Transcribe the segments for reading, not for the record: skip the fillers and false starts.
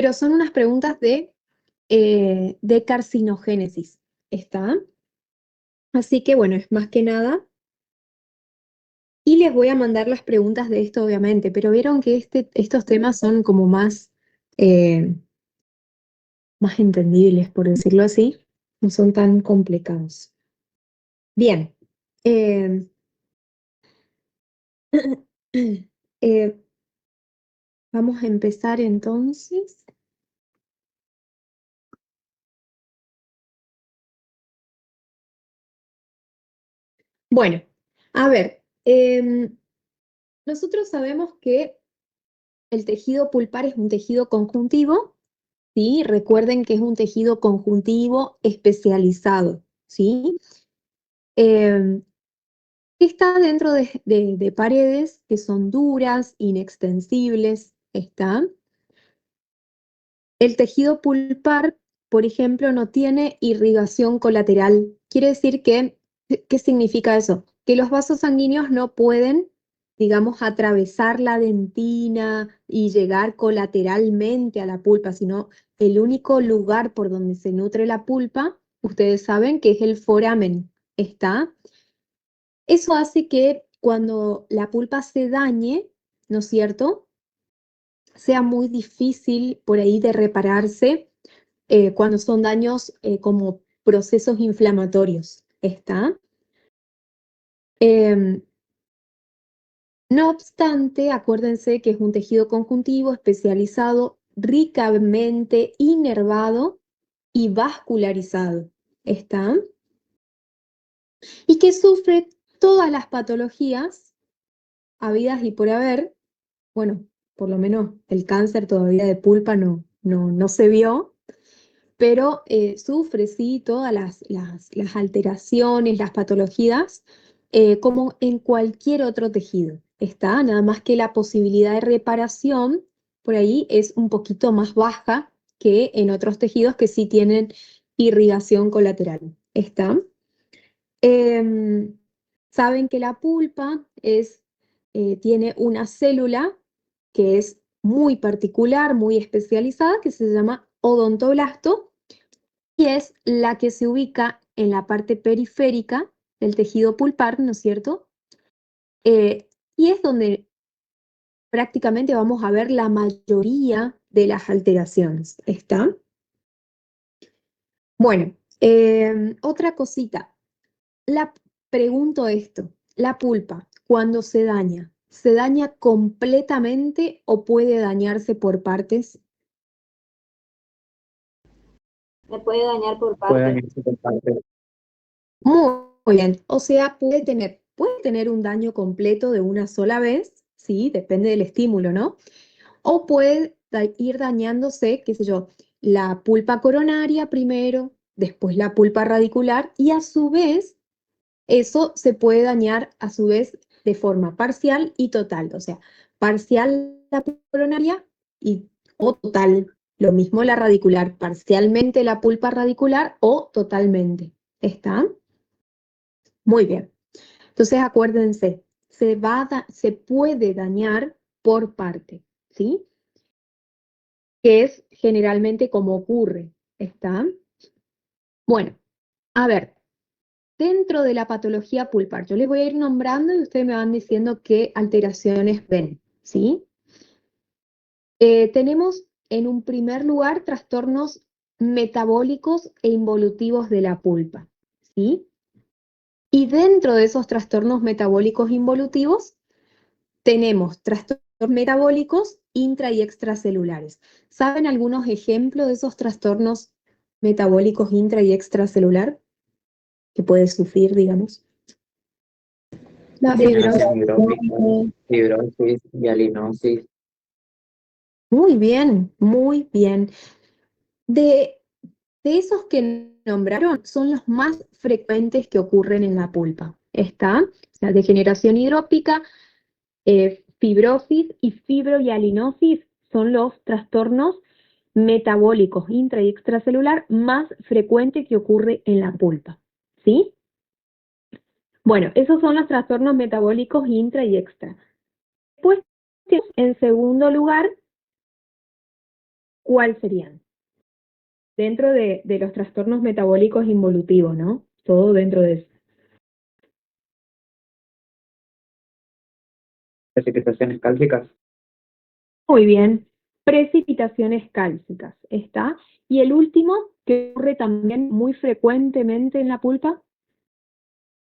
pero son unas preguntas de carcinogénesis, ¿está? Así que bueno, es más que nada. Y les voy a mandar las preguntas de esto, obviamente, pero vieron que estos temas son como eh, más entendibles, por decirlo así, no son tan complicados. Bien. eh, eh, vamos a empezar entonces. Bueno, a ver, nosotros sabemos que el tejido pulpar es un tejido conjuntivo, ¿sí? Recuerden que es un tejido conjuntivo especializado, ¿sí? Eh, que está dentro de paredes que son duras, inextensibles, ¿está? El tejido pulpar, por ejemplo, no tiene irrigación colateral. Quiere decir que, ¿qué significa eso? Que los vasos sanguíneos no pueden, digamos, atravesar la dentina y llegar colateralmente a la pulpa, sino el único lugar por donde se nutre la pulpa, ustedes saben que es el foramen, ¿está? Eso hace que cuando la pulpa se dañe, ¿no es cierto?, sea muy difícil por ahí de repararse cuando son daños como procesos inflamatorios. ¿Está? Em, no obstante, acuérdense que es un tejido conjuntivo especializado, ricamente inervado y vascularizado. ¿Está? Y que sufre todas las patologías habidas y por haber. Bueno, por lo menos el cáncer todavía de pulpa no se vio, pero sufre, sí, todas las alteraciones, las patologías, como en cualquier otro tejido. Está, nada más que la posibilidad de reparación por ahí es un poquito más baja que en otros tejidos que sí tienen irrigación colateral. ¿Está? Em, saben que la pulpa tiene una célula que es muy particular, muy especializada, que se llama odontoblasto, y es la que se ubica en la parte periférica del tejido pulpar, ¿no es cierto? Y es donde prácticamente vamos a ver la mayoría de las alteraciones. ¿Está? Bueno, otra cosita. La, pregunto esto, ¿la pulpa cuando se daña completamente o puede dañarse por partes? Me puede dañar por Pueden partes. irse por partes. Muy bien, o sea, puede tener un daño completo de una sola vez, sí, depende del estímulo, ¿no? O puede ir dañándose, qué sé yo, la pulpa coronaria primero, después la pulpa radicular y a su vez eso se puede dañar a su vez de forma parcial y total, o sea, parcial la coronaria y o total, lo mismo la radicular, parcialmente la pulpa radicular o totalmente. ¿Está? Muy bien. Entonces acuérdense, se puede dañar por parte, ¿sí? Que es generalmente como ocurre. ¿Está? Bueno, a ver, dentro de la patología pulpar, yo les voy a ir nombrando y ustedes me van diciendo qué alteraciones ven, ¿sí? Tenemos en un primer lugar trastornos metabólicos e involutivos de la pulpa, ¿sí? Y dentro de esos trastornos metabólicos involutivos tenemos trastornos metabólicos intra y extracelulares. ¿Saben algunos ejemplos de esos trastornos metabólicos intra y extracelular que puede sufrir, digamos? La Disminución fibrosis. hidrópica, fibrosis, hialinosis. Muy bien, muy bien. De, de esos que nombraron, son los más frecuentes que ocurren en la pulpa. ¿Está? O sea, degeneración hidrópica, fibrosis y fibrohialinosis son los trastornos metabólicos intra y extracelular más frecuentes que ocurre en la pulpa. ¿Sí? Bueno, esos son los trastornos metabólicos intra y extra. Después, en segundo lugar, ¿cuáles serían? Dentro de los trastornos metabólicos involutivos, ¿no? Todo dentro de eso. Precipitaciones cálcicas. Muy bien. Precipitaciones cálcicas, ¿está? Y el último, que ocurre también muy frecuentemente en la pulpa,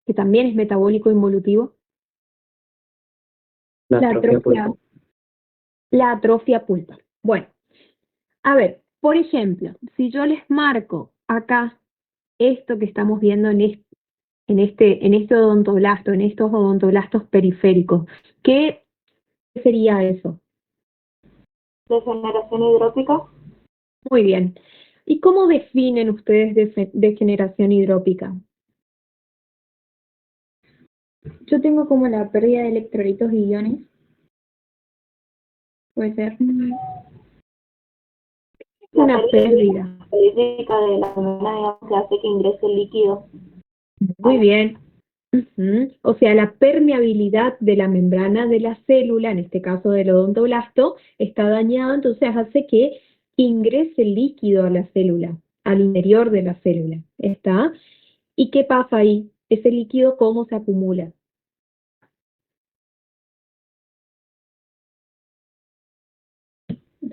que también es metabólico involutivo, La la atrofia atrofia, pulpar. la atrofia pulpar. Bueno, a ver, por ejemplo, si yo les marco acá esto que estamos viendo en este odontoblasto, en estos odontoblastos periféricos, ¿qué sería eso? Degeneración hidrópica. Muy bien. ¿Y cómo definen ustedes degeneración hidrópica? Yo tengo como la pérdida de electrolitos y iones. Puede ser. Una pérdida. Política de la membrana, digamos, que hace que ingrese el líquido. Muy bien. Ujú. O sea, la permeabilidad de la membrana de la célula, en este caso del odontoblasto, está dañada, entonces hace que ingrese líquido a la célula, al interior de la célula. ¿Está? ¿Y qué pasa ahí? Ese líquido, ¿cómo se acumula?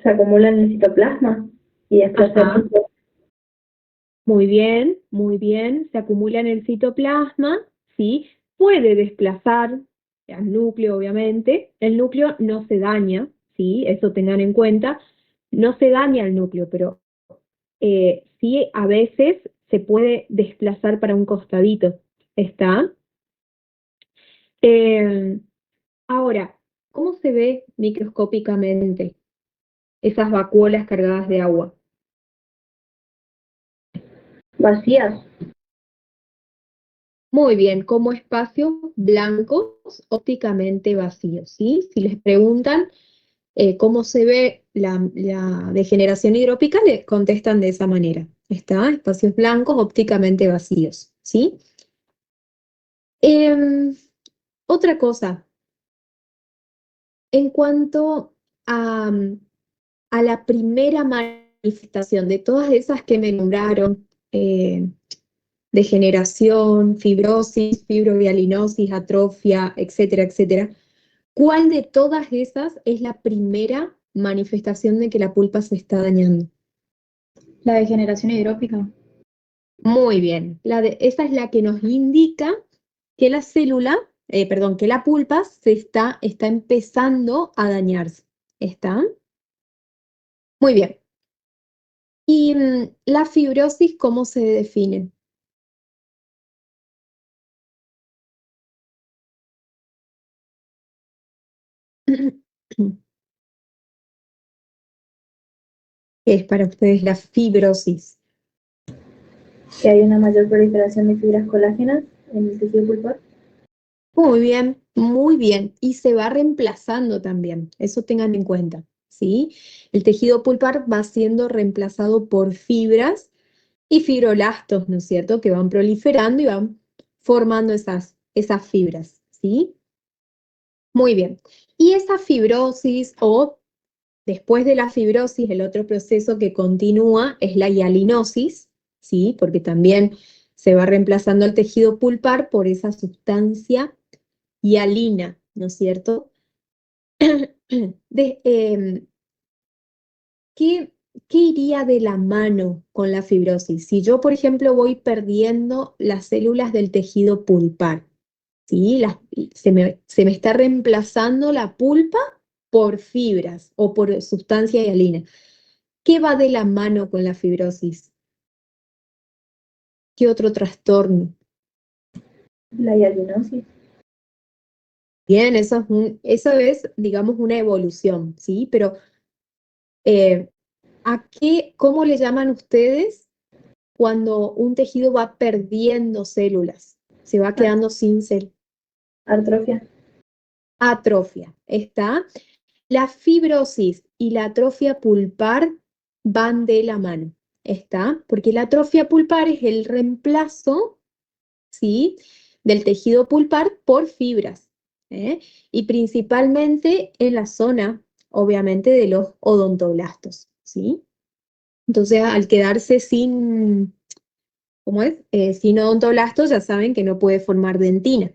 Se acumula en el citoplasma y después Ajá. Muy bien, se acumula en el citoplasma, ¿sí? Puede desplazar al núcleo, obviamente. El núcleo no se daña, ¿sí? Eso tengan en cuenta. No se daña el núcleo, pero sí a veces se puede desplazar para un costadito, ¿está? Eh, Ahora, ¿cómo se ve microscópicamente esas vacuolas cargadas de agua? vacías. Muy bien, como espacios blancos ópticamente vacíos, ¿sí? Si les preguntan cómo se ve la degeneración hidrópica, le contestan de esa manera. ¿Está? Espacios blancos ópticamente vacíos, ¿sí? Em, Otra cosa, en cuanto a, a la primera manifestación de todas esas que me nombraron, degeneración, fibrosis, fibromialinosis, atrofia, etcétera, etcétera. ¿Cuál de todas esas es la primera manifestación de que la pulpa se está dañando? La degeneración hidrópica. Muy bien. Esa es la que nos indica que la célula, perdón, que la pulpa está empezando a dañarse. ¿Está? Muy bien. ¿Y la fibrosis cómo se define? ¿Qué es para ustedes la fibrosis? Que hay una mayor proliferación de fibras colágenas en el tejido pulpar. Muy bien, muy bien. Y se va reemplazando también, eso tengan en cuenta, ¿sí? El tejido pulpar va siendo reemplazado por fibras y fibrolastos, ¿no es cierto? Que van proliferando y van formando esas fibras, ¿sí? Muy bien. Y esa fibrosis o después de la fibrosis, el otro proceso que continúa es la hialinosis, ¿sí? Porque también se va reemplazando el tejido pulpar por esa sustancia hialina, ¿no es cierto? De, ¿qué, qué iría de la mano con la fibrosis? Si yo, por ejemplo, voy perdiendo las células del tejido pulpar, ¿sí? Se me está reemplazando la pulpa por fibras o por sustancia hialina. ¿Qué va de la mano con la fibrosis? ¿Qué otro trastorno? La hialinosis. Bien, eso es, digamos, una evolución, ¿sí? Pero eh, ¿cómo le llaman ustedes cuando un tejido va perdiendo células? Se va quedando sin células. Atrofia. Atrofia, ¿está? La fibrosis y la atrofia pulpar van de la mano, ¿está? Porque la atrofia pulpar es el reemplazo, ¿sí? Del tejido pulpar por fibras, ¿eh? Y principalmente en la zona, obviamente, de los odontoblastos, ¿sí? Entonces, al quedarse sin, ¿cómo es? Sin odontoblastos, ya saben que no puede formar dentina.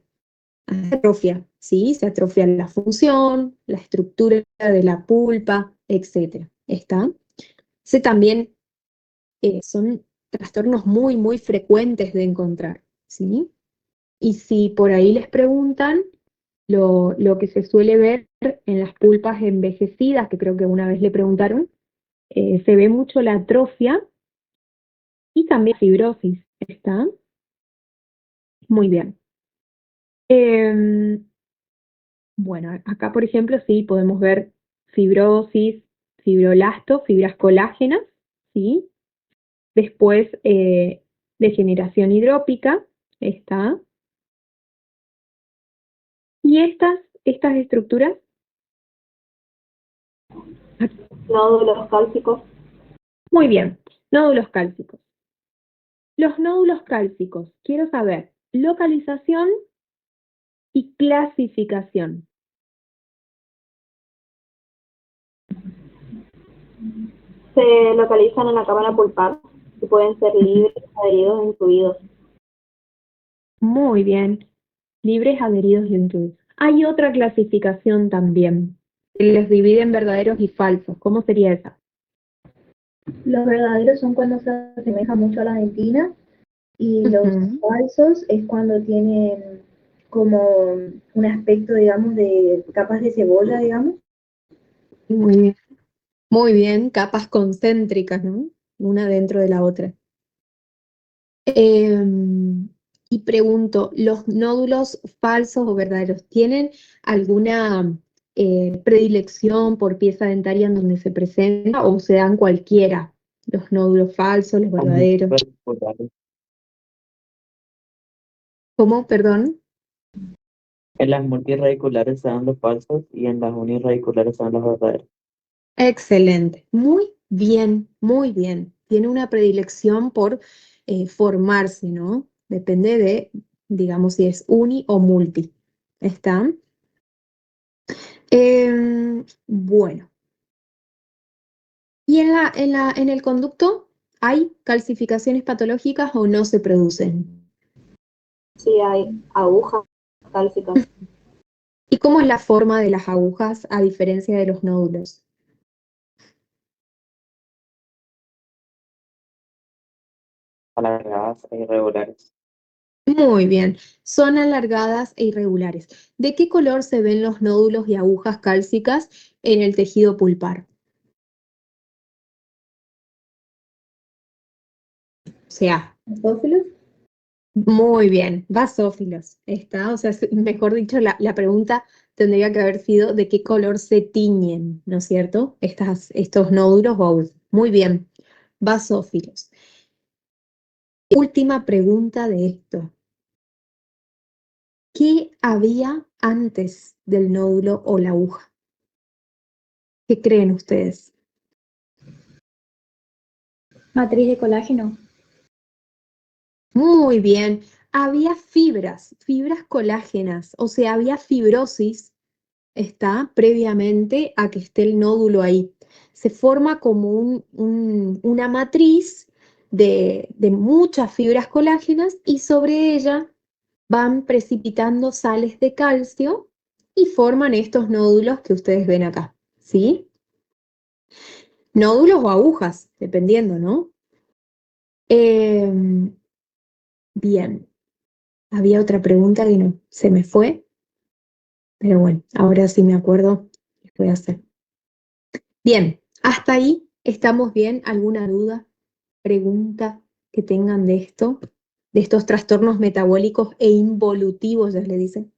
Se atrofia, ¿sí? Se atrofia la función, la estructura de la pulpa, etc. ¿Está? También son trastornos muy, muy frecuentes de encontrar, ¿sí? Y si por ahí les preguntan, lo que se suele ver en las pulpas envejecidas, que creo que una vez le preguntaron, se ve mucho la atrofia y también fibrosis, ¿está? Muy bien. Bueno, acá por ejemplo sí podemos ver fibrosis, fibroblasto, fibras colágenas, ¿sí? Después degeneración hidrópica, ¿está? Y estas estructuras, Nódulos cálcicos. muy bien, nódulos cálcicos. Los nódulos cálcicos, quiero saber localización y clasificación. Se localizan en la cámara pulpar y pueden ser libres, adheridos o incluidos. Muy bien, libres, adheridos y incluidos. Hay otra clasificación también, que los divide en verdaderos y falsos. ¿Cómo sería esa? Los verdaderos son cuando se asemeja mucho a la dentina y los falsos es cuando tienen como un aspecto, digamos, de capas de cebolla, digamos. Muy bien. Muy bien, capas concéntricas, ¿no? Una dentro de la otra. Y pregunto, ¿los nódulos falsos o verdaderos tienen alguna predilección por pieza dentaria en donde se presenta o se dan cualquiera? Los nódulos falsos, los verdaderos. ¿Cómo? Perdón. En las multirradiculares se dan los falsos y en las unirradiculares se dan los verdaderos. Excelente. Muy bien, muy bien. Tiene una predilección por formarse, ¿no? Depende de, digamos, si es uni o multi. ¿Está? Bueno. ¿Y en el conducto hay calcificaciones patológicas o no se producen? Sí, hay agujas cálcicas. ¿Y cómo es la forma de las agujas a diferencia de los nódulos? Alargadas e irregulares. Muy bien, son alargadas e irregulares. ¿De qué color se ven los nódulos y agujas cálcicas en el tejido pulpar? O sea, ¿Basófilos? muy bien, basófilos. Está, o sea, mejor dicho, la pregunta tendría que haber sido de qué color se tiñen, ¿no es cierto? Estos nódulos o agujas. Muy bien, basófilos. Última pregunta de esto. ¿Qué había antes del nódulo o la aguja? ¿Qué creen ustedes? Matriz de colágeno. Muy bien, había fibras colágenas, o sea, había fibrosis, está previamente a que esté el nódulo ahí. Se forma como una matriz de muchas fibras colágenas y sobre ella van precipitando sales de calcio y forman estos nódulos que ustedes ven acá, ¿sí? Nódulos o agujas, dependiendo, ¿no? Bien, había otra pregunta que no, se me fue, pero bueno, ahora sí me acuerdo, les voy a hacer. Bien, hasta ahí estamos bien. ¿Alguna duda, pregunta que tengan de esto? De estos trastornos metabólicos e involutivos, ya le dicen.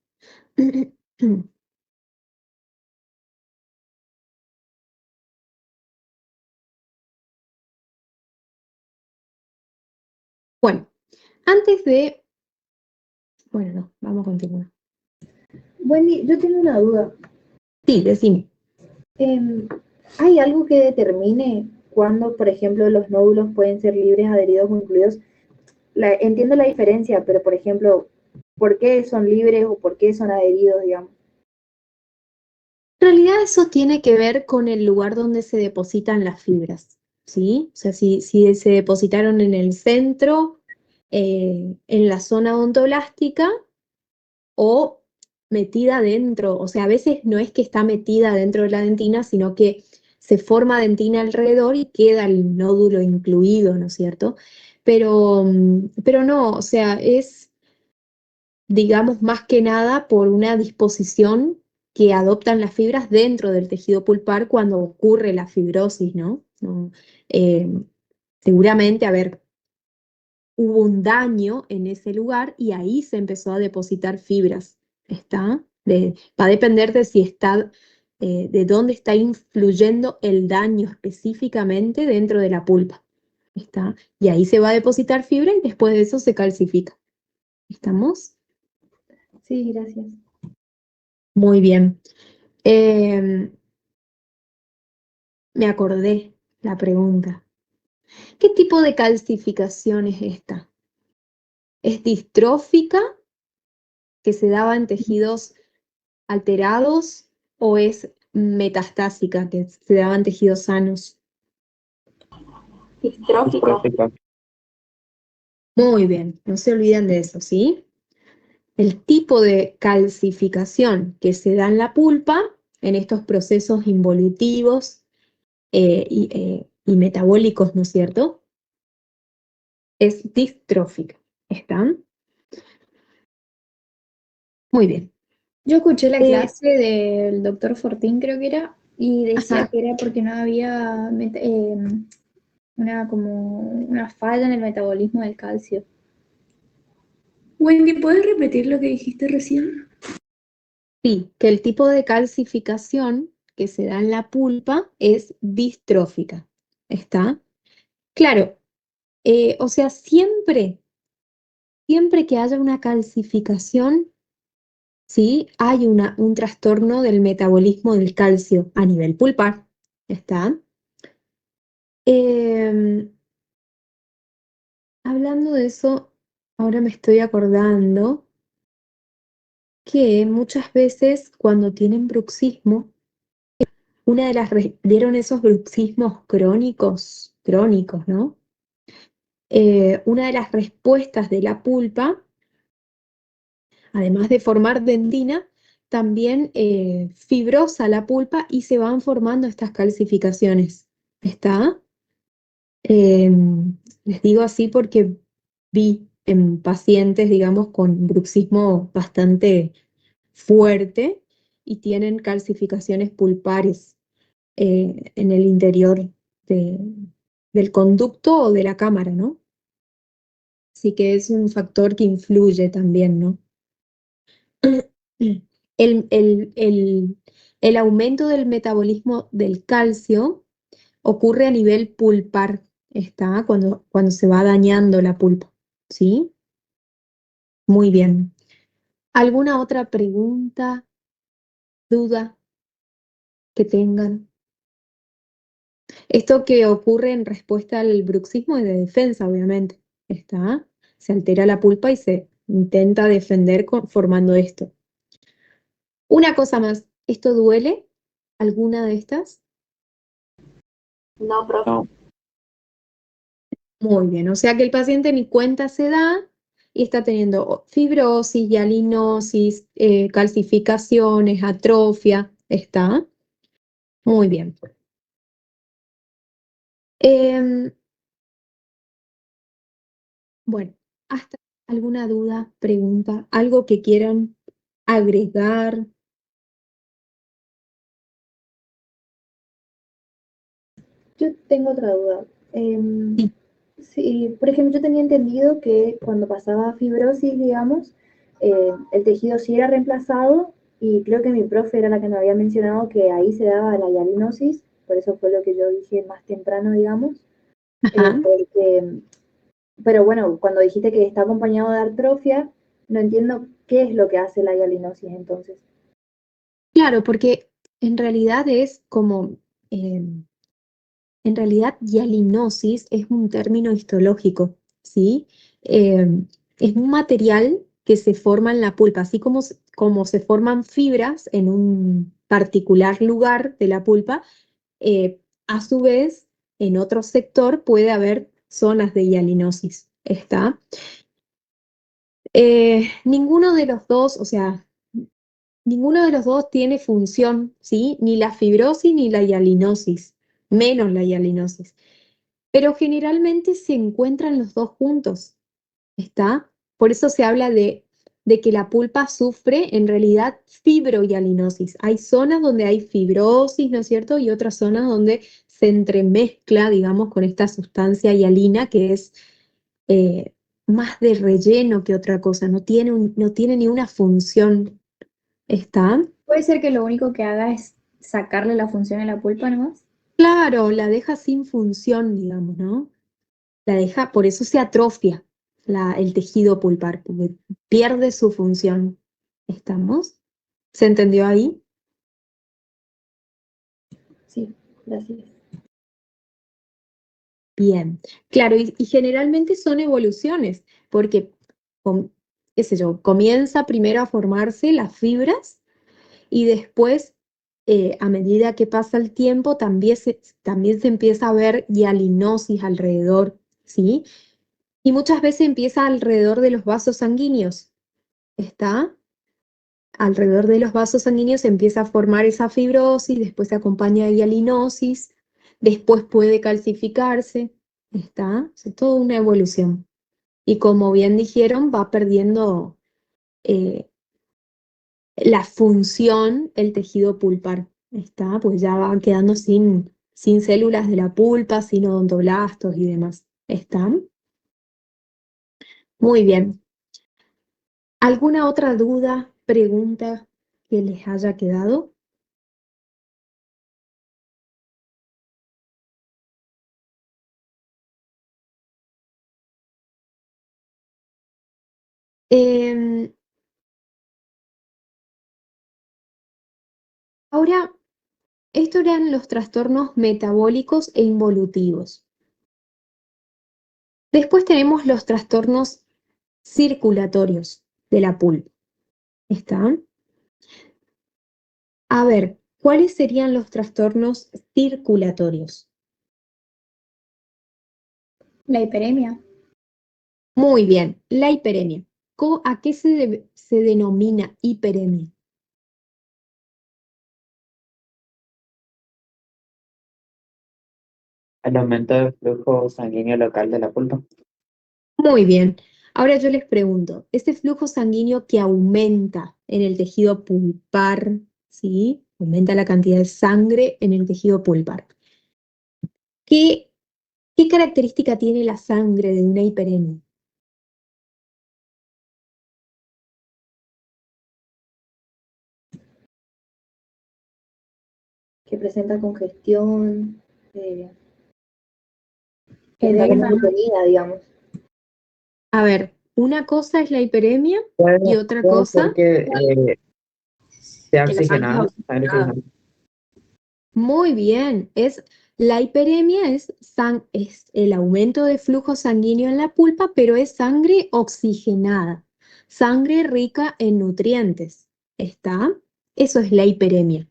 Bueno, antes de... Bueno, no, vamos a continuar. Wendy, yo tengo una duda. Sí, decime. ¿Hay algo que determine cuándo, por ejemplo, los nódulos pueden ser libres, adheridos o incluidos? Entiendo la diferencia, pero, por ejemplo, ¿por qué son libres o por qué son adheridos, digamos? En realidad eso tiene que ver con el lugar donde se depositan las fibras. ¿sí? O sea, si se depositaron en el centro, en la zona odontoblástica o metida dentro. O sea, a veces no es que está metida dentro de la dentina, sino que se forma dentina alrededor y queda el nódulo incluido, ¿no es cierto? Pero no, o sea, es, digamos, más que nada por una disposición que adoptan las fibras dentro del tejido pulpar cuando ocurre la fibrosis, ¿no? No, eh, seguramente, a ver, hubo un daño en ese lugar y ahí se empezó a depositar fibras. ¿Está? Va a depender de si está, de dónde está influyendo el daño específicamente dentro de la pulpa. ¿Está? Y ahí se va a depositar fibra y después de eso se calcifica. ¿Estamos? Sí, gracias. Muy bien. Me acordé la pregunta. ¿Qué tipo de calcificación es esta? ¿Es distrófica, que se daba en tejidos alterados, o es metastásica, que se daba en tejidos sanos? Distrófica. Distrófica. Muy bien, no se olviden de eso, ¿sí? El tipo de calcificación que se da en la pulpa, en estos procesos involutivos y metabólicos, ¿no es cierto? Es distrófica. ¿Están? Muy bien. Yo escuché la Eh, clase del doctor Fortín, creo que era, y decía ajá. que era porque no había como una falla en el metabolismo del calcio. Wendy, ¿puedes repetir lo que dijiste recién? Sí, que el tipo de calcificación que se da en la pulpa es distrófica. ¿Está? Claro, o sea, siempre que haya una calcificación, ¿sí? Hay un trastorno del metabolismo del calcio a nivel pulpar. ¿Está? Em, Hablando de eso, ahora me estoy acordando que muchas veces cuando tienen bruxismo, ¿vieron esos bruxismos crónicos, ¿no? Una de las respuestas de la pulpa, además de formar dentina, también fibrosa la pulpa y se van formando estas calcificaciones. ¿Está? Eh, Les digo así porque vi en pacientes, digamos, con bruxismo bastante fuerte y tienen calcificaciones pulpares en el interior de- del conducto o de la cámara, ¿no? Así que es un factor que influye también, ¿no? El, el- el- el aumento del metabolismo del calcio ocurre a nivel pulpar, ¿está? Cuando se va dañando la pulpa, ¿sí? Muy bien. ¿Alguna otra pregunta, duda que tengan? Esto que ocurre en respuesta al bruxismo es de defensa, obviamente, ¿está? Se altera la pulpa y se intenta defender formando esto. Una cosa más, ¿esto duele? ¿Alguna de estas? No, profe. No. Muy bien, o sea que el paciente ni cuenta se da y está teniendo fibrosis, hialinosis, calcificaciones, atrofia, ¿está? Muy bien. Em, bueno, ¿hasta alguna duda, pregunta, algo que quieran agregar? Yo tengo otra duda. Sí. Sí, por ejemplo, yo tenía entendido que cuando pasaba fibrosis, digamos, el tejido sí era reemplazado y creo que mi profe era la que me había mencionado que ahí se daba la hialinosis, por eso fue lo que yo dije más temprano, digamos, Ajá. porque, pero bueno, cuando dijiste que está acompañado de atrofia, no entiendo qué es lo que hace la hialinosis entonces. Claro, porque en realidad es como, em, en realidad hialinosis es un término histológico, ¿sí? Es un material que se forma en la pulpa, así como se forman fibras en un particular lugar de la pulpa, a su vez, en otro sector puede haber zonas de hialinosis. ¿Está? Ninguno de los dos, o sea, ninguno de los dos tiene función, ¿sí? Ni la fibrosis ni la hialinosis, menos la hialinosis. Pero generalmente se encuentran los dos juntos, ¿está? Por eso se habla de que la pulpa sufre en realidad fibrohialinosis. Hay zonas donde hay fibrosis, ¿no es cierto? Y otras zonas donde se entremezcla, digamos, con esta sustancia hialina que es eh, más de relleno que otra cosa, no tiene ni una función. ¿Está? Puede ser que lo único que haga es sacarle la función a la pulpa nomás. Claro, la deja sin función, digamos, ¿no? La deja, por eso se atrofia el tejido pulpar, porque pierde su función. ¿Estamos? ¿Se entendió ahí? Sí, gracias. Bien. Claro, y generalmente son evoluciones, porque, qué sé yo, comienza primero a formarse las fibras y después, a medida que pasa el tiempo, también se empieza a ver hialinosis alrededor, ¿sí? Y muchas veces empieza alrededor de los vasos sanguíneos, ¿está? Alrededor de los vasos sanguíneos se empieza a formar esa fibrosis, después se acompaña de hialinosis, después puede calcificarse, ¿está? Es toda una evolución. Y como bien dijeron, va perdiendo eh, la función el tejido pulpar, ¿está? Pues ya va quedando sin células de la pulpa, sin odontoblastos y demás, ¿está? Muy bien. ¿Alguna otra duda, pregunta que les haya quedado? Em, Ahora, estos eran los trastornos metabólicos e involutivos. Después tenemos los trastornos circulatorios de la pulpa. ¿Están? A ver, ¿cuáles serían los trastornos circulatorios? La hiperemia. Muy bien, la hiperemia. ¿A qué se denomina hiperemia? El aumento del flujo sanguíneo local de la pulpa. Muy bien. Ahora yo les pregunto, ese flujo sanguíneo que aumenta en el tejido pulpar, ¿sí? Aumenta la cantidad de sangre en el tejido pulpar. ¿Qué, qué característica tiene la sangre de una hiperemia? Que presenta congestión, que está como Edema. detenida, digamos. A ver, una cosa es la hiperemia y otra Puede ser cosa, que sea Que la sangre es oxigenada, sangre oxigenada. oxigenada. muy bien, la hiperemia es el aumento de flujo sanguíneo en la pulpa, pero es sangre oxigenada, sangre rica en nutrientes. ¿Está? Eso es la hiperemia.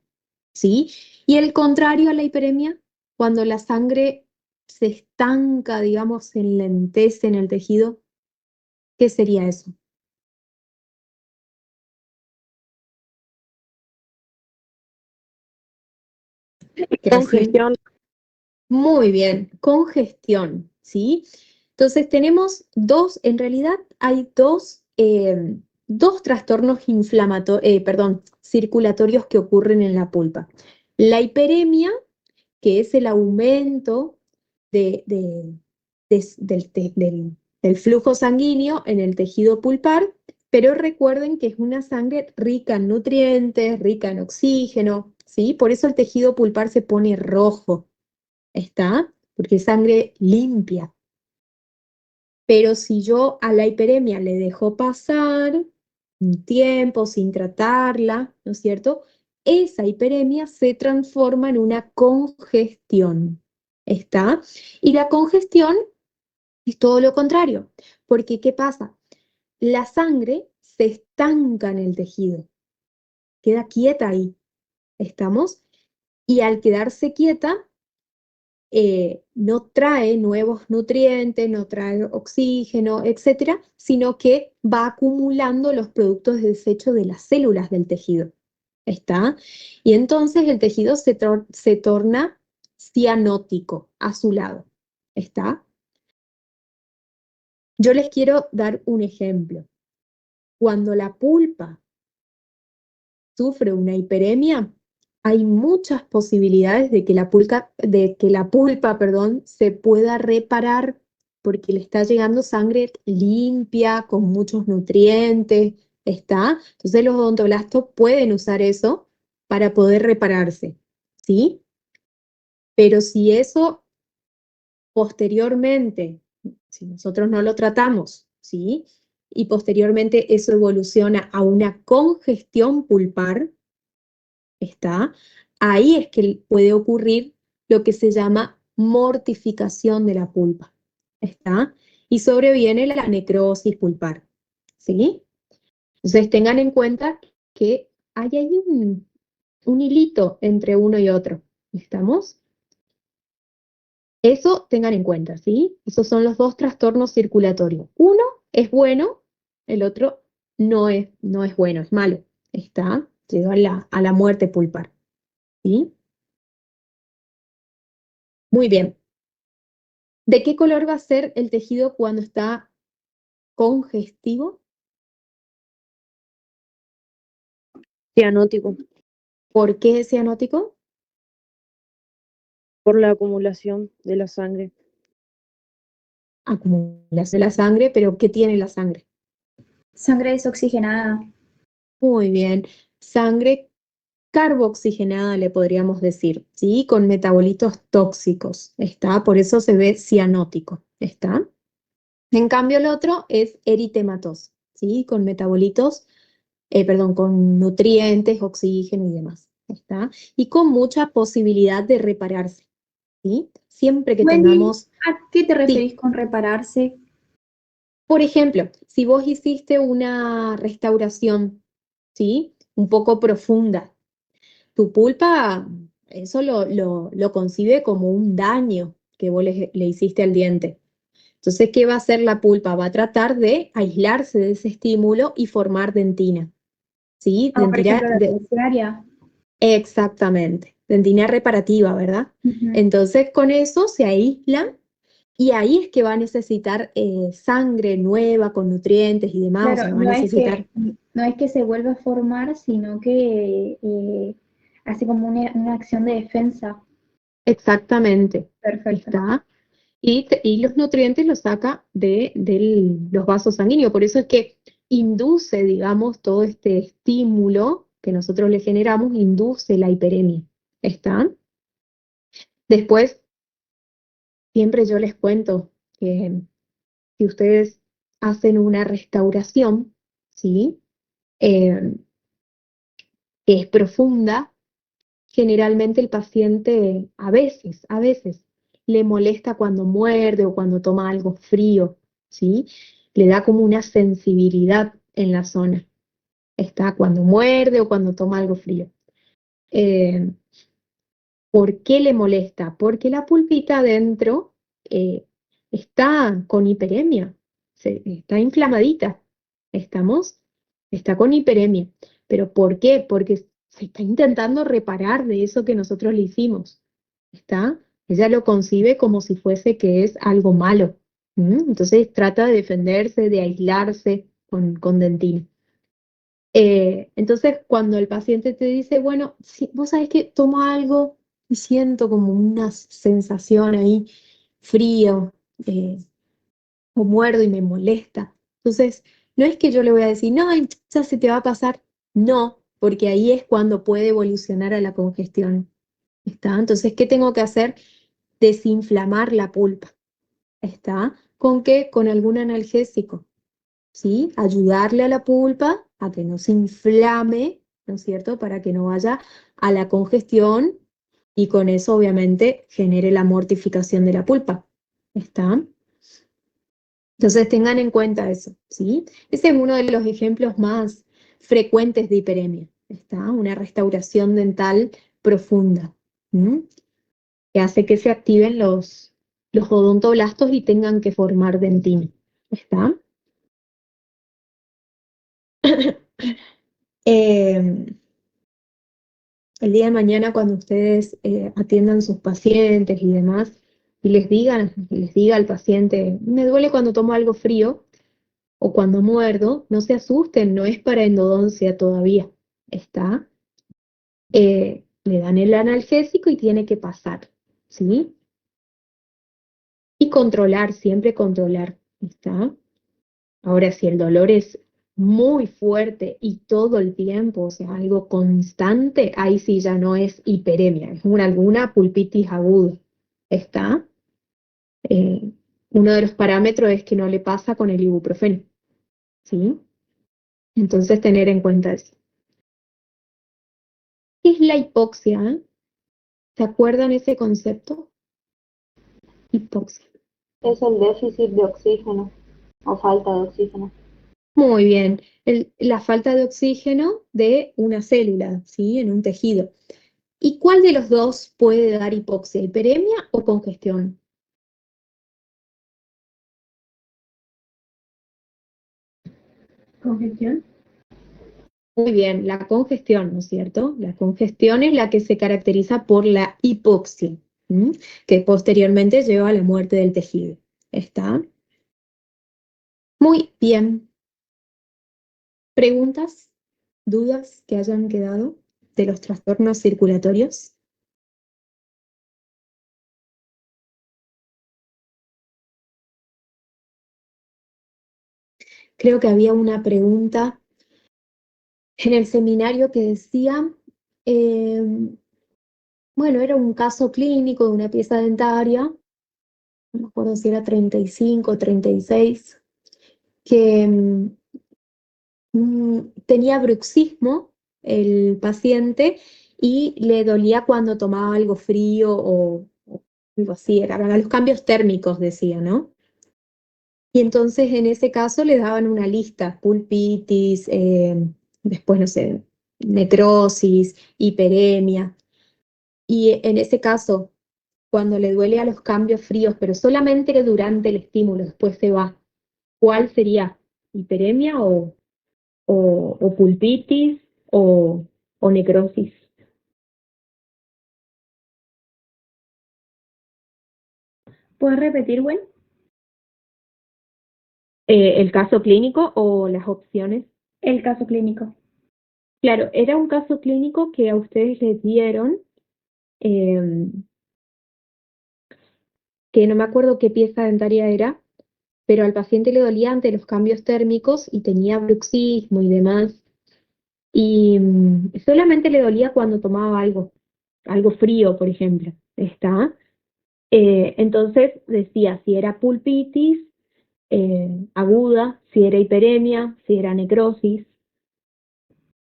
¿Sí? Y el contrario a la hiperemia, cuando la sangre se estanca, digamos, se enlentece en el tejido, ¿qué sería eso? Congestión. Muy bien, congestión, ¿sí? Entonces tenemos en realidad hay dos trastornos circulatorios que ocurren en la pulpa. La hiperemia, que es el aumento de- de- del flujo sanguíneo en el tejido pulpar, pero recuerden que es una sangre rica en nutrientes, rica en oxígeno, ¿sí? Por eso el tejido pulpar se pone rojo, ¿está? Porque es sangre limpia. Pero si yo a la hiperemia le dejo pasar un tiempo sin tratarla, ¿no es cierto? Esa hiperemia se transforma en una congestión, ¿está? Y la congestión es todo lo contrario, porque ¿qué pasa? La sangre se estanca en el tejido, queda quieta ahí, ¿estamos? Y al quedarse quieta, no trae nuevos nutrientes, no trae oxígeno, etcétera, sino que va acumulando los productos de desecho de las células del tejido. ¿Está? Y entonces el tejido se torna cianótico, azulado. ¿Está? Yo les quiero dar un ejemplo. Cuando la pulpa sufre una hiperemia, hay muchas posibilidades de que la pulpa, se pueda reparar porque le está llegando sangre limpia, con muchos nutrientes, ¿está? Entonces los odontoblastos pueden usar eso para poder repararse, ¿sí? Pero si eso posteriormente, si nosotros no lo tratamos, ¿sí? Y posteriormente eso evoluciona a una congestión pulpar, ¿está? Ahí es que puede ocurrir lo que se llama mortificación de la pulpa, ¿está? Y sobreviene la necrosis pulpar, ¿sí? Entonces tengan en cuenta que hay ahí un hilito entre uno y otro, ¿estamos? Eso tengan en cuenta, ¿sí? Esos son los dos trastornos circulatorios. Uno es bueno, el otro no es bueno, es malo, ¿está? Llegó a la muerte pulpar. ¿Sí? Muy bien. ¿De qué color va a ser el tejido cuando está congestivo? Cianótico, ¿Por qué es cianótico? por la acumulación de la sangre. Acumulación de la sangre, pero ¿qué tiene la sangre? Sangre desoxigenada. Muy bien. Sangre carboxigenada, le podríamos decir, ¿sí? Con metabolitos tóxicos, ¿está? Por eso se ve cianótico, ¿está? En cambio, el otro es eritematoso, ¿sí? Con metabolitos, con nutrientes, oxígeno y demás, ¿está? Y con mucha posibilidad de repararse, ¿sí? Siempre que Wendy, tengamos, ¿a qué te sí, referís con repararse? por ejemplo, si vos hiciste una restauración, ¿sí? Un poco profunda, tu pulpa, eso lo concibe como un daño que vos le hiciste al diente. Entonces, ¿qué va a hacer la pulpa? Va a tratar de aislarse de ese estímulo y formar dentina, ¿sí? Ah, por ejemplo, la terciaria. Exactamente, dentina reparativa, ¿verdad? Ujú. Entonces, con eso se aísla y ahí es que va a necesitar sangre nueva con nutrientes y demás, o sea, Claro, va a necesitar. no es que se vuelva a formar, sino que hace como una acción de defensa. Exactamente, Perfecto. ¿está? Y los nutrientes los saca de los vasos sanguíneos. Por eso es que induce, digamos, todo este estímulo que nosotros le generamos, induce la hiperemia. ¿Está? Después, siempre yo les cuento que si ustedes hacen una restauración, ¿sí? Eh, que es profunda, generalmente el paciente a veces le molesta cuando muerde o cuando toma algo frío, ¿sí? Le da como una sensibilidad en la zona. Está cuando muerde o cuando toma algo frío. Eh, ¿Por qué le molesta? Porque la pulpita adentro está con hiperemia, está inflamadita. ¿Estamos? Está con hiperemia. ¿Pero por qué? Porque se está intentando reparar de eso que nosotros le hicimos. ¿Está? Ella lo concibe como si fuese que es algo malo. Entonces trata de defenderse, de aislarse con dentina. Entonces, cuando el paciente te dice, bueno, si vos sabés que tomo algo y siento como una sensación ahí frío, eh, o muerdo y me molesta. Entonces, no es que yo le voy a decir, no, ay, ya se te va a pasar. No, porque ahí es cuando puede evolucionar a la congestión. ¿Está? Entonces, ¿qué tengo que hacer? Desinflamar la pulpa. ¿Está? ¿Con qué? Con algún analgésico. ¿Sí? Ayudarle a la pulpa a que no se inflame, ¿no es cierto? Para que no vaya a la congestión y con eso obviamente genere la mortificación de la pulpa. ¿Está? Entonces tengan en cuenta eso, ¿sí? Ese es uno de los ejemplos más frecuentes de hiperemia. ¿Está? Una restauración dental profunda. ¿Mm? que hace que se activen los odontoblastos y tengan que formar dentina. ¿Está? Eh, el día de mañana cuando ustedes atiendan sus pacientes y demás, y les diga al paciente, me duele cuando tomo algo frío o cuando muerdo, no se asusten, no es para endodoncia todavía, ¿está? Le dan el analgésico y tiene que pasar, ¿sí? Y controlar, siempre controlar, ¿está? Ahora, si el dolor es muy fuerte y todo el tiempo, o sea, algo constante, ahí sí ya no es hiperemia, es alguna pulpitis aguda, ¿está? Eh, Uno de los parámetros es que no le pasa con el ibuprofeno, ¿sí? Entonces, tener en cuenta eso. ¿Qué es la hipoxia? ¿Se acuerdan ese concepto? Hipoxia. Es el déficit de oxígeno o falta de oxígeno. Muy bien. La falta de oxígeno de una célula, ¿sí? En un tejido. ¿Y cuál de los dos puede dar hipoxia? ¿Hiperemia o congestión? Congestión. Muy bien, la congestión, ¿no es cierto? La congestión es la que se caracteriza por la hipoxia, ¿m? Que posteriormente lleva a la muerte del tejido. ¿Está? Muy bien. ¿Preguntas? ¿Dudas que hayan quedado de los trastornos circulatorios? Creo que había una pregunta en el seminario que decía, eh, bueno, era un caso clínico de una pieza dentaria, no me acuerdo si era 35 o 36, que tenía bruxismo el paciente y le dolía cuando tomaba algo frío o algo así, eran los cambios térmicos, decía, ¿no? Y entonces en ese caso le daban una lista, pulpitis, después, no sé, necrosis, hiperemia. Y en ese caso, cuando le duele a los cambios fríos, pero solamente durante el estímulo, después se va, ¿cuál sería? ¿Hiperemia o pulpitis o necrosis? ¿Puedes repetir, Gwen? ¿El caso clínico o las opciones? El caso clínico. Claro, era un caso clínico que a ustedes les dieron, eh, que no me acuerdo qué pieza dentaria era, pero al paciente le dolía ante los cambios térmicos y tenía bruxismo y demás. Y solamente le dolía cuando tomaba algo frío, por ejemplo. ¿Está? Entonces decía si era pulpitis aguda, si era hiperemia, si era necrosis.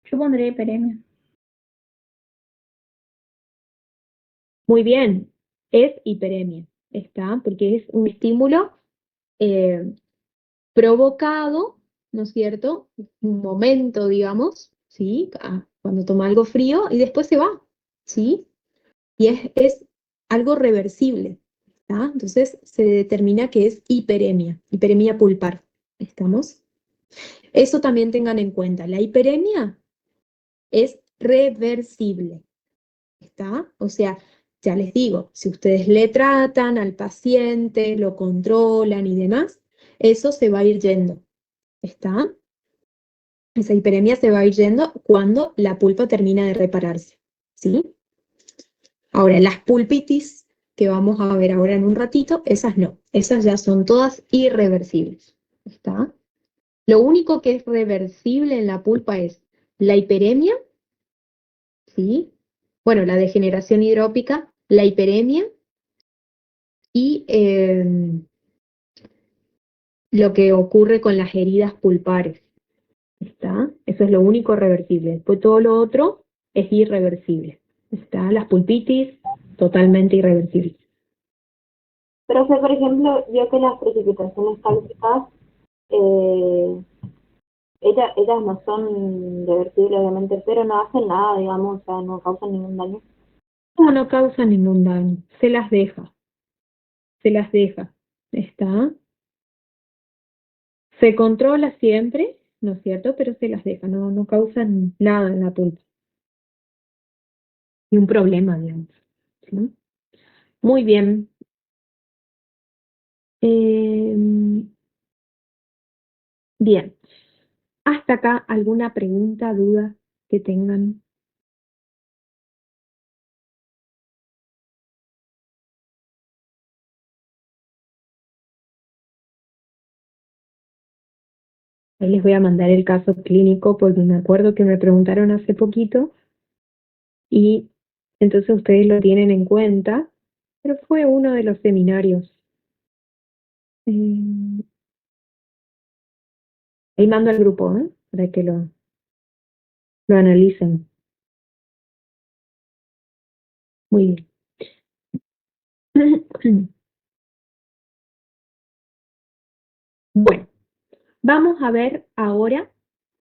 Yo pondré hiperemia. Muy bien, es hiperemia, ¿está? Porque es un estímulo eh, provocado, ¿no es cierto? Un momento, digamos, ¿sí? Cuando toma algo frío y después se va, ¿sí? Y es algo reversible, ¿está? Entonces se determina que es hiperemia pulpar, ¿estamos? Eso también tengan en cuenta, la hiperemia es reversible, ¿está? O sea, ya les digo, si ustedes le tratan al paciente, lo controlan y demás, eso se va a ir yendo, ¿está? Esa hiperemia se va a ir yendo cuando la pulpa termina de repararse, ¿sí? Ahora, las pulpitis que vamos a ver ahora en un ratito, esas no, esas ya son todas irreversibles, ¿está? Lo único que es reversible en la pulpa es la hiperemia, ¿sí? Bueno, la degeneración hidrópica, la hiperemia y lo que ocurre con las heridas pulpares, ¿está? Eso es lo único reversible. Después todo lo otro es irreversible, ¿está? Las pulpitis, totalmente irreversibles. Profe, por ejemplo, vio que las precipitaciones cálcicas, eh, ellas no son reversibles, obviamente, pero no hacen nada, digamos, o sea, no causan ningún daño. No causa ningún daño, se las deja, ¿está? Se controla siempre, ¿no es cierto? Pero se las deja, no causan nada en la pulpa. Y un problema, digamos. ¿Sí? Muy bien. Bien. Hasta acá, ¿alguna pregunta, duda que tengan? Ahí les voy a mandar el caso clínico porque me acuerdo que me preguntaron hace poquito y entonces ustedes lo tienen en cuenta, pero fue uno de los seminarios. Eh, Ahí mando al grupo, ¿eh? Para que lo analicen. Muy bien. Bueno, vamos a ver ahora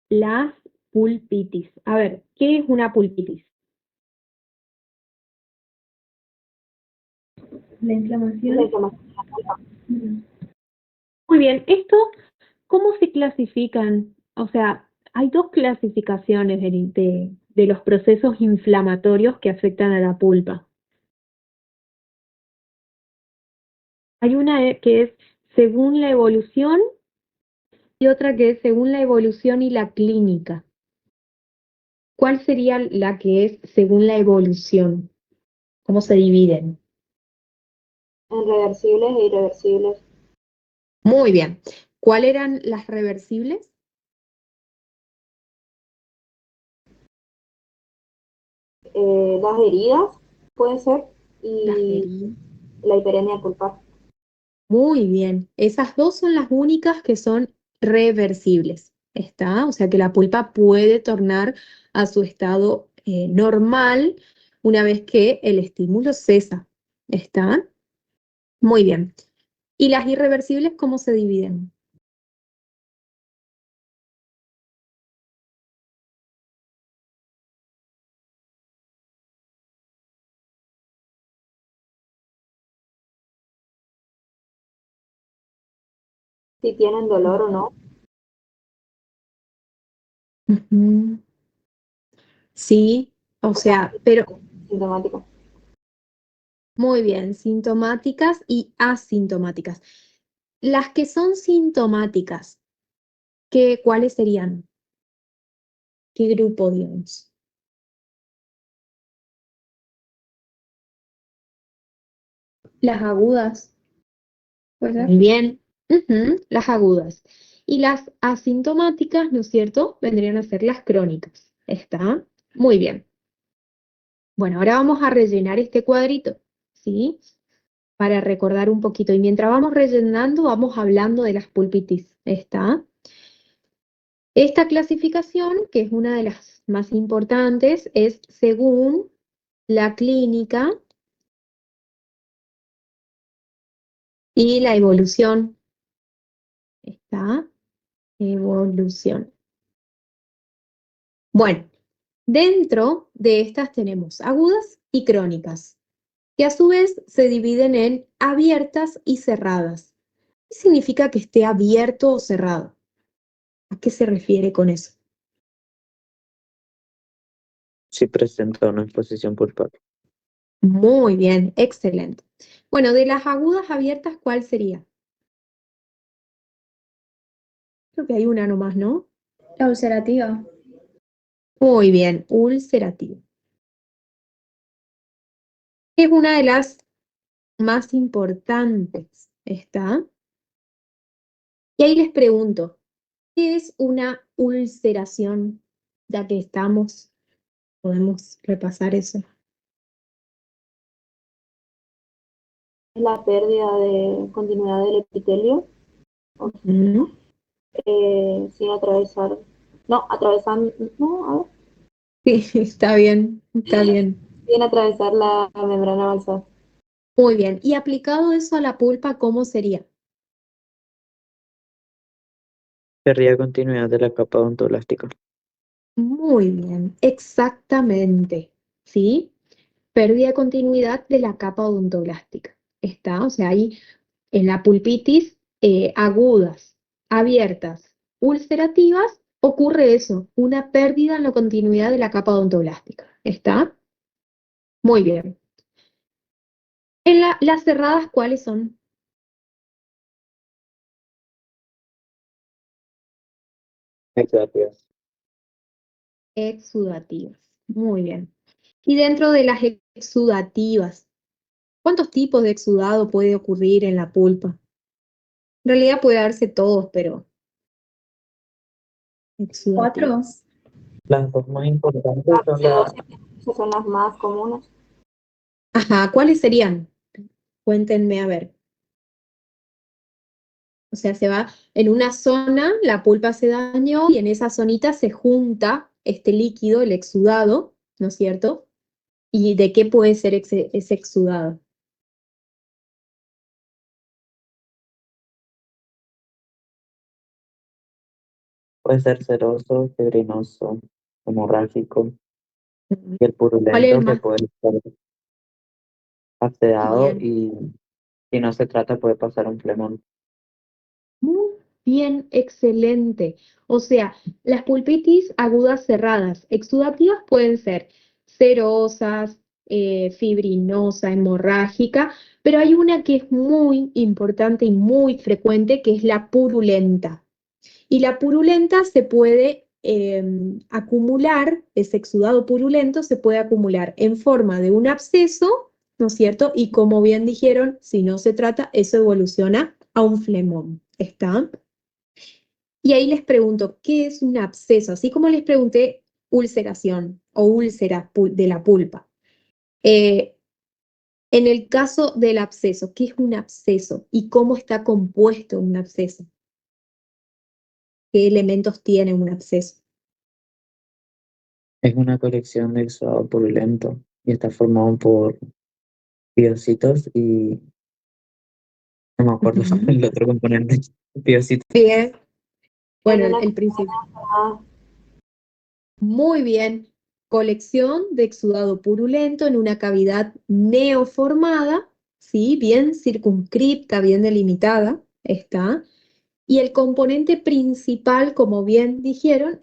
las pulpitis. A ver, ¿qué es una pulpitis? La La inflamación. inflamación de la pulpa. Muy bien, esto, ¿cómo se clasifican? O sea, hay dos clasificaciones de los procesos inflamatorios que afectan a la pulpa. Hay una que es según la evolución y otra que es según la evolución y la clínica. ¿Cuál sería la que es según la evolución? ¿Cómo se dividen? En reversibles e irreversibles. Muy bien. ¿Cuáles eran las reversibles? Las heridas, puede ser, Las y heridas. la hiperemia pulpar. Muy bien. Esas dos son las únicas que son reversibles. ¿Está? O sea que la pulpa puede tornar a su estado normal una vez que el estímulo cesa. ¿Está? Muy bien. ¿Y las irreversibles cómo se dividen? Si tienen dolor o no. Ujú. Sí, o O sea, sea, pero sintomático. muy bien, sintomáticas y asintomáticas. Las que son sintomáticas, ¿cuáles serían? ¿Qué grupo, digamos? Las agudas, ¿puede ser? Muy bien. Ujú, las agudas. Y las asintomáticas, ¿no es cierto? Vendrían a ser las crónicas. ¿Está? Muy bien. Bueno, ahora vamos a rellenar este cuadrito, ¿sí? Para recordar un poquito. Y mientras vamos rellenando, vamos hablando de las pulpitis. ¿Está? Esta clasificación, que es una de las más importantes, es según la clínica y la evolución. ¿Está? Evolución. Bueno, dentro de estas tenemos agudas y crónicas, que a su vez se dividen en abiertas y cerradas. ¿Qué significa que esté abierto o cerrado? ¿A qué se refiere con eso? Si presenta una exposición pulpar. Muy bien, excelente. Bueno, de las agudas abiertas, ¿cuál sería? Creo que hay una nomás, ¿no? La ulcerativa. Muy bien, ulcerativa. Es una de las más importantes, ¿está? Y ahí les pregunto, ¿qué es una ulceración? Ya que estamos, podemos repasar eso. Es la pérdida de continuidad del epitelio, Ujú. sin atravesar. No, atravesando. No, a ver. Sí, está bien, está bien. Sin atravesar la membrana basal. Muy bien. Y aplicado eso a la pulpa, ¿cómo sería? Pérdida de continuidad de la capa odontoelástica. Muy bien, exactamente. ¿Sí? pérdida de continuidad de la capa odontoblástica. ¿Está? O sea, ahí en la pulpitis agudas, abiertas, ulcerativas, ocurre eso, una pérdida en la continuidad de la capa odontoblástica. ¿Está? Muy bien. Las cerradas, ¿cuáles son? Exudativas. Exudativas. Muy bien. Y dentro de las exudativas, ¿cuántos tipos de exudado puede ocurrir en la pulpa? En realidad puede darse todos, pero exudativas. Las dos más importantes son Esas son las más comunes. Ajá, ¿cuáles serían? Cuéntenme a ver. O sea, se va en una zona, la pulpa se dañó y en esa zonita se junta este líquido, el exudado, ¿no es cierto? ¿Y de qué puede ser ese exudado? puede ser seroso, fibrinoso, hemorrágico, y el ¿Cuál es el purulento que más? puede ser sedado Bien. y si no se trata puede pasar un flemón. Muy bien, excelente. O sea, las pulpitis agudas cerradas, exudativas pueden ser serosas, fibrinosa, hemorrágica, pero hay una que es muy importante y muy frecuente, que es la purulenta. Y la purulenta se puede acumular, ese exudado purulento se puede acumular en forma de un absceso, ¿no es cierto? Y como bien dijeron, si no se trata, eso evoluciona a un flemón. ¿Está? Y ahí les pregunto, ¿qué es un absceso? Así como les pregunté ulceración o úlcera de la pulpa. Eh, en el caso del absceso, ¿qué es un absceso y cómo está compuesto un absceso? ¿Qué elementos tiene un absceso? Es una colección de exudado purulento y está formado por piocitos y no me acuerdo Ujú. el otro componente. Piocitos. Bien. Bueno, En una el principio. ah, Muy bien. Colección de exudado purulento en una cavidad neoformada, ¿sí? Bien circunscripta, bien delimitada, está. Y el componente principal, como bien dijeron,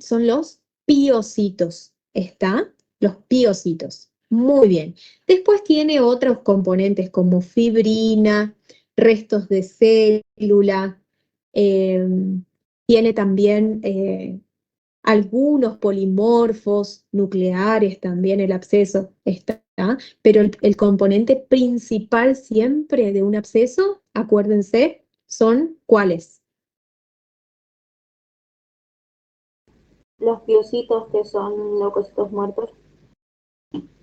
son los piocitos, ¿está? Los piocitos. Muy bien. Después tiene otros componentes como fibrina, restos de célula, tiene también algunos polimorfos nucleares también el absceso está, pero el componente principal siempre de un absceso, acuérdense, son ¿cuáles? los piocitos que son leucocitos muertos,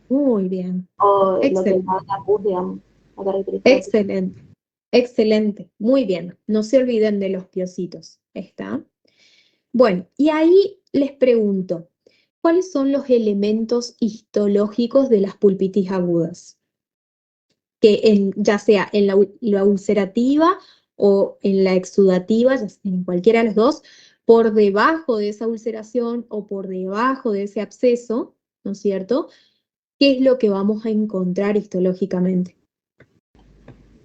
Muy bien, o lo que excelente, da la pus, digamos, la característica del pus. excelente, excelente, muy bien. No se olviden de los piocitos, ¿está? Bueno, y ahí les pregunto, ¿cuáles son los elementos histológicos de las pulpitis agudas? Que ya sea en la ulcerativa o en la exudativa, ya sea en cualquiera de los dos, por debajo de esa ulceración o por debajo de ese absceso, ¿no es cierto? ¿Qué es lo que vamos a encontrar histológicamente?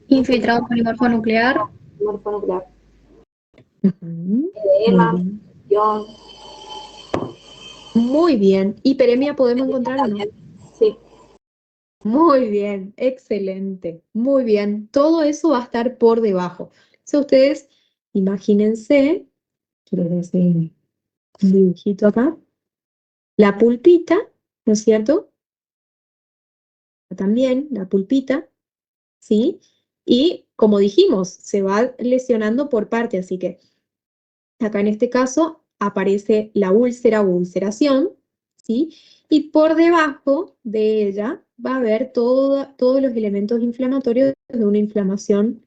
Infiltrado polimorfo nuclear. Morfonuclear. Ujú. Muy Edema, bien. infección, Muy bien. ¿Hiperemia podemos encontrar o no? sí, Muy bien, excelente, muy bien. Todo eso va a estar por debajo. Si ustedes imagínense, quiero decir un dibujito acá, la pulpita, ¿no es cierto? También la pulpita, ¿sí? Y como dijimos, se va lesionando por parte, así que acá en este caso aparece la úlcera o ulceración, ¿sí? Y por debajo de ella va a haber todos los elementos inflamatorios de una inflamación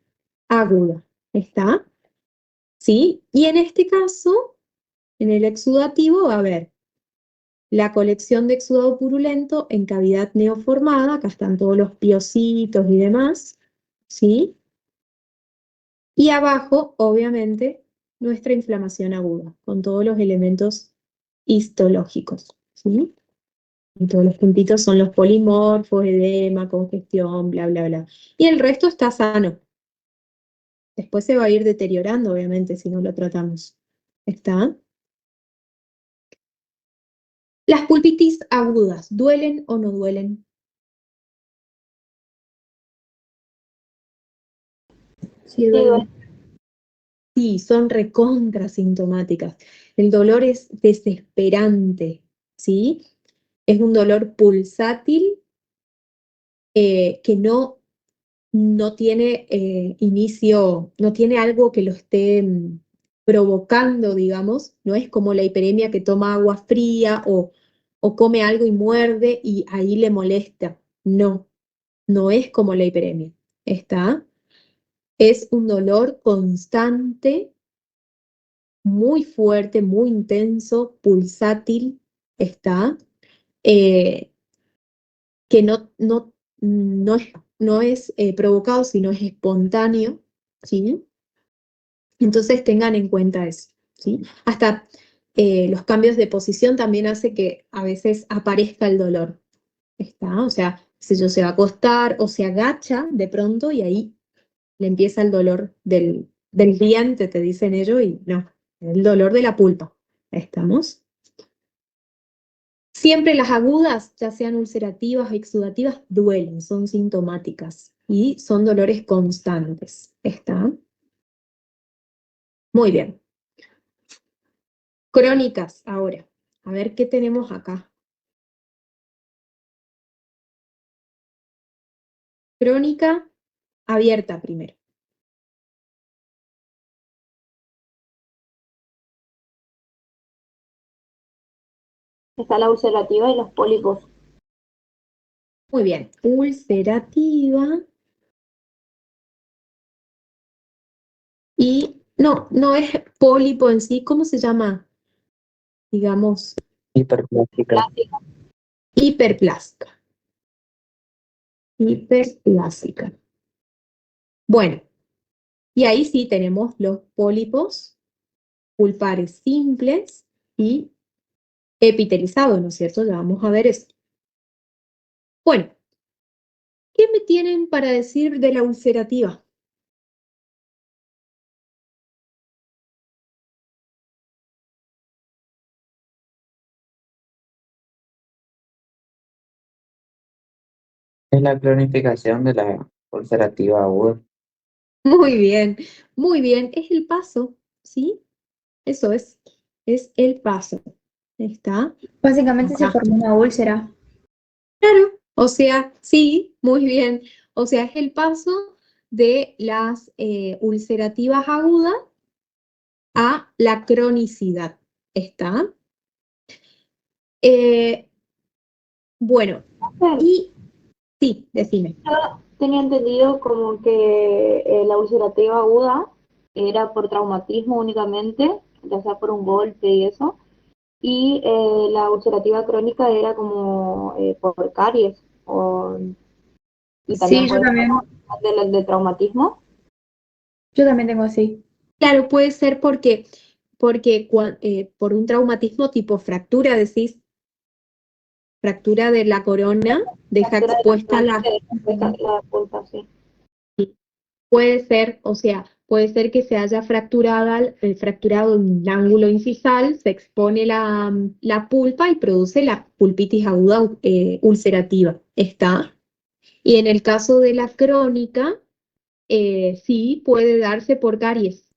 aguda. ¿Está? ¿Sí? Y en este caso, en el exudativo va a haber la colección de exudado purulento en cavidad neoformada, acá están todos los piocitos y demás, ¿sí? Y abajo, obviamente, nuestra inflamación aguda, con todos los elementos histológicos, ¿sí? Y todos los puntitos son los polimorfos, edema, congestión, bla, bla, bla. Y el resto está sano. Después se va a ir deteriorando, obviamente, si no lo tratamos. ¿Está? Las pulpitis agudas, ¿duelen o no duelen? Sí, duele. Sí, son recontra sintomáticas. El dolor es desesperante, ¿sí? Es un dolor pulsátil que no tiene inicio, no tiene algo que lo esté provocando, digamos. No es como la hiperemia que toma agua fría o come algo y muerde y ahí le molesta. No, no es como la hiperemia. ¿Está? Es un dolor constante, muy fuerte, muy intenso, pulsátil, ¿está? Eh, que no es provocado, sino es espontáneo, ¿sí? Entonces tengan en cuenta eso, ¿sí? Hasta los cambios de posición también hace que a veces aparezca el dolor, ¿está? O sea, si yo se va a acostar o se agacha de pronto y ahí le empieza el dolor del diente, te dicen ellos, y no, el dolor de la pulpa. ¿Estamos? Siempre las agudas, ya sean ulcerativas o exudativas, duelen, son sintomáticas y son dolores constantes. ¿Está? Muy bien. Crónicas, ahora. A ver qué tenemos acá. Crónica abierta primero. Está la ulcerativa y los pólipos. Muy bien. Ulcerativa. Y no es pólipo en sí. ¿Cómo se llama? Digamos, Hiperplástica. hiperplástica. Hiperplásica. Bueno, y ahí sí tenemos los pólipos pulpares simples y epitelizados, ¿no es cierto? Ya vamos a ver eso. Bueno, ¿qué me tienen para decir de la ulcerativa? Es la cronificación de la ulcerativa aguda. Muy bien, muy bien. Es el paso, ¿sí? Eso es el paso. ¿Está? Básicamente se Acá. formó una úlcera. Claro, o sea, sí, muy bien. O sea, es el paso de las ulcerativas agudas a la cronicidad. ¿Está? Eh, bueno, y sí, decime. Yo tenía entendido como que la ulcerativa aguda era por traumatismo únicamente, ya sea por un golpe y eso, y la ulcerativa crónica era como por caries, y también Sí, yo puede ser también. de traumatismo. Yo también tengo así. Claro, puede ser porque por un traumatismo tipo fractura, decís, fractura de la corona, deja Fractura de la expuesta corona la... que deja expuesta la pulpa, sí. Puede ser, o sea, puede ser que se haya fracturado un ángulo incisal, se expone la pulpa y produce la pulpitis aguda ulcerativa. ¿Está? Y en el caso de la crónica, sí puede darse por caries.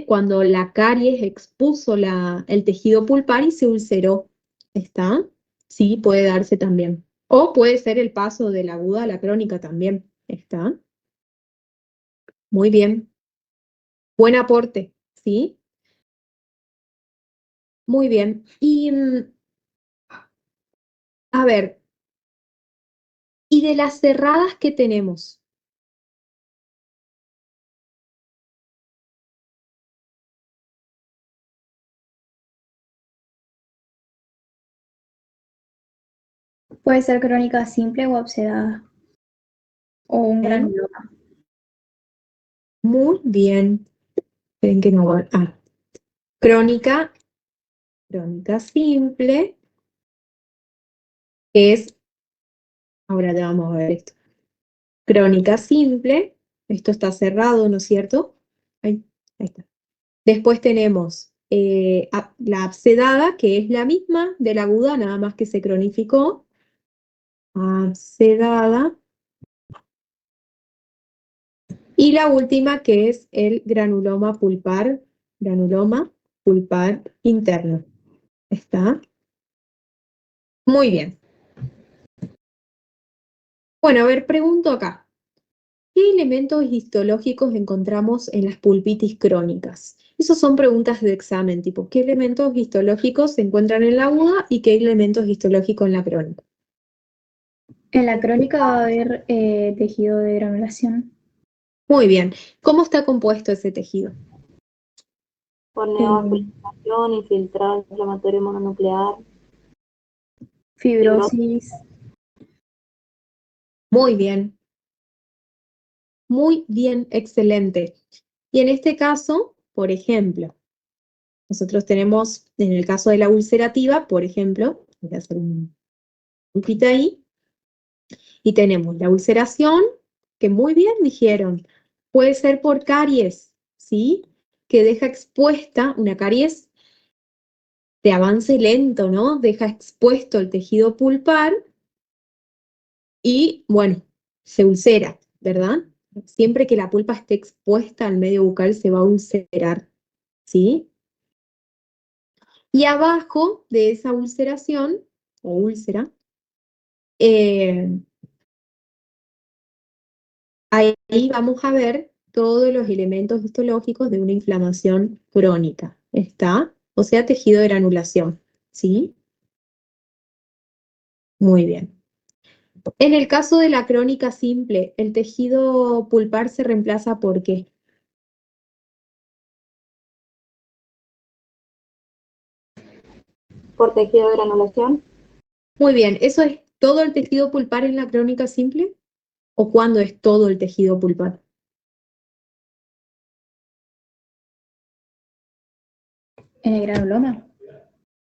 Cuando la caries expuso el tejido pulpar y se ulceró. ¿Está? Sí, puede darse también. O puede ser el paso de la aguda a la crónica también. ¿Está? Muy bien. Buen aporte, ¿sí? Muy bien. Y a ver, ¿y de las cerradas que tenemos? Puede ser crónica simple o obsedada. O un ¿Eh? granuloma. Muy bien. Esperen que no voy. Crónica simple que es, ahora ya vamos a ver esto, crónica simple, esto está cerrado, ¿no es cierto? Ahí está. Después tenemos la abscedada, que es la misma de la aguda, nada más que se cronificó. Abscedada. Y la última, que es el granuloma pulpar interno. ¿Está? Muy bien. Bueno, a ver, pregunto acá. ¿Qué elementos histológicos encontramos en las pulpitis crónicas? Esas son preguntas de examen, tipo, ¿qué elementos histológicos se encuentran en la aguda y qué elementos histológicos en la crónica? En la crónica va a haber tejido de granulación. Muy bien. ¿Cómo está compuesto ese tejido? Por Eh, neovascularización, infiltrado inflamatorio mononuclear, fibrosis. fibrosis. Muy bien. Muy bien, excelente. Y en este caso, por ejemplo, nosotros tenemos, en el caso de la ulcerativa, por ejemplo, voy a hacer un puntito ahí, y tenemos la ulceración, que muy bien dijeron, puede ser por caries, ¿sí? Que deja expuesta una caries de avance lento, ¿no? Deja expuesto el tejido pulpar y, bueno, se ulcera, ¿verdad? Siempre que la pulpa esté expuesta al medio bucal se va a ulcerar, ¿sí? Y abajo de esa ulceración, o úlcera, eh, ahí vamos a ver todos los elementos histológicos de una inflamación crónica, ¿está? O sea, tejido de granulación, ¿sí? Muy bien. En el caso de la crónica simple, ¿el tejido pulpar se reemplaza por qué? Por tejido de granulación. Muy bien, ¿eso es todo el tejido pulpar en la crónica simple? ¿O cuándo es todo el tejido pulpar? En el granuloma.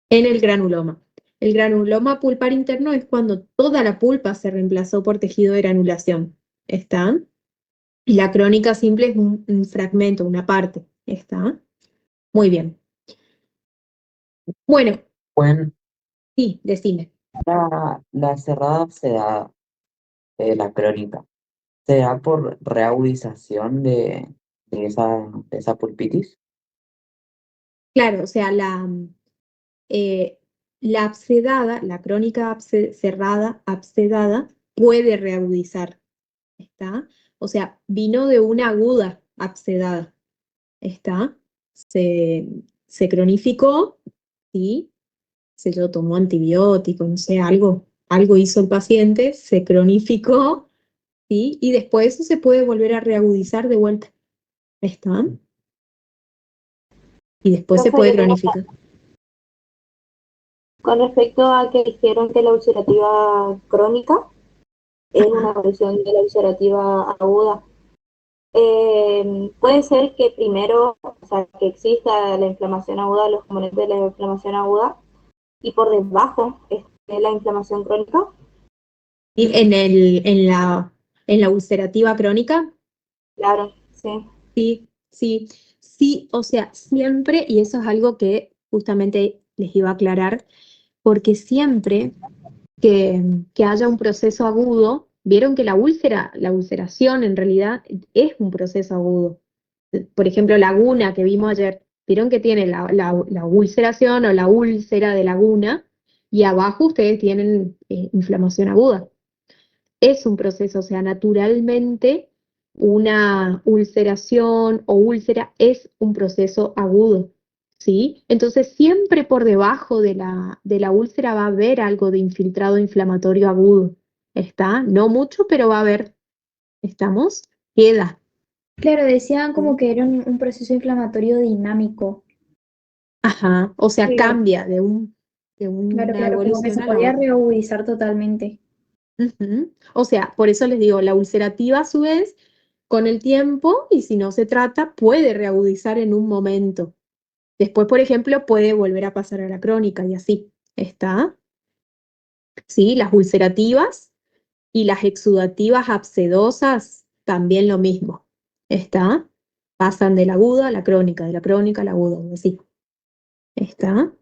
En el granuloma. El granuloma pulpar interno es cuando toda la pulpa se reemplazó por tejido de granulación. ¿Está? Y la crónica simple es un fragmento, una parte. ¿Está? Muy bien. Bueno, Bueno, sí, decime. la cerrada se da la crónica. ¿Se da por reagudización de esa pulpitis? Claro, o sea, eh, la abscedada, la crónica cerrada, abscedada, puede reagudizar. ¿Está? O sea, vino de una aguda abscedada. ¿Está? Se cronificó, ¿sí? Se lo tomó antibiótico, no sé, algo hizo el paciente, se cronificó, ¿sí? Y después eso se puede volver a reagudizar de vuelta. ¿Está? Y después se Profe, puede yo tengo cronificar. con respecto a que dijeron que la ulcerativa crónica es una evolución de la ulcerativa aguda. Puede ser que primero, o sea, que exista la inflamación aguda, los componentes de la inflamación aguda, y por debajo esté la inflamación crónica. Y en la ulcerativa crónica, Claro, sí. sí, sí, sí, o sea, siempre, y eso es algo que justamente les iba a aclarar, porque siempre que haya un proceso agudo, vieron que la ulceración en realidad es un proceso agudo. Por ejemplo, laguna que vimos ayer, vieron que tiene la ulceración o la úlcera de laguna y abajo ustedes tienen inflamación aguda. Es un proceso, o sea, naturalmente una ulceración o úlcera es un proceso agudo, ¿sí? Entonces siempre por debajo de la úlcera va a haber algo de infiltrado inflamatorio agudo, ¿está? No mucho, pero va a haber, ¿estamos? Queda. Claro, decían ¿Sí? como que era un proceso inflamatorio dinámico. Ajá, o sea, Sí, cambia de Claro, una claro, como que evolución se a la podía otra. reagudizar totalmente. Ujú. O sea, por eso les digo, la ulcerativa a su vez, con el tiempo, y si no se trata, puede reagudizar en un momento. Después, por ejemplo, puede volver a pasar a la crónica y así. ¿Está? ¿sí? Las ulcerativas y las exudativas abscedosas, también lo mismo. ¿Está? Pasan de la aguda a la crónica, de la crónica a la aguda, así. ¿Está?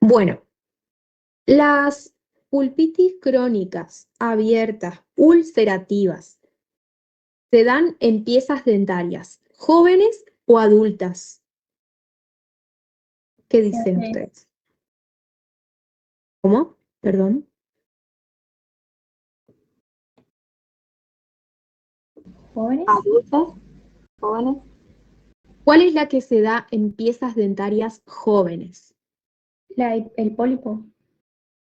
Bueno, las pulpitis crónicas abiertas, ulcerativas, se dan en piezas dentarias, jóvenes o adultas. ¿Qué dicen ustedes? ¿Cómo? Perdón. ¿Jóvenes? Adultas, jóvenes, ¿Cuál es la que se da en piezas dentarias jóvenes? El pólipo.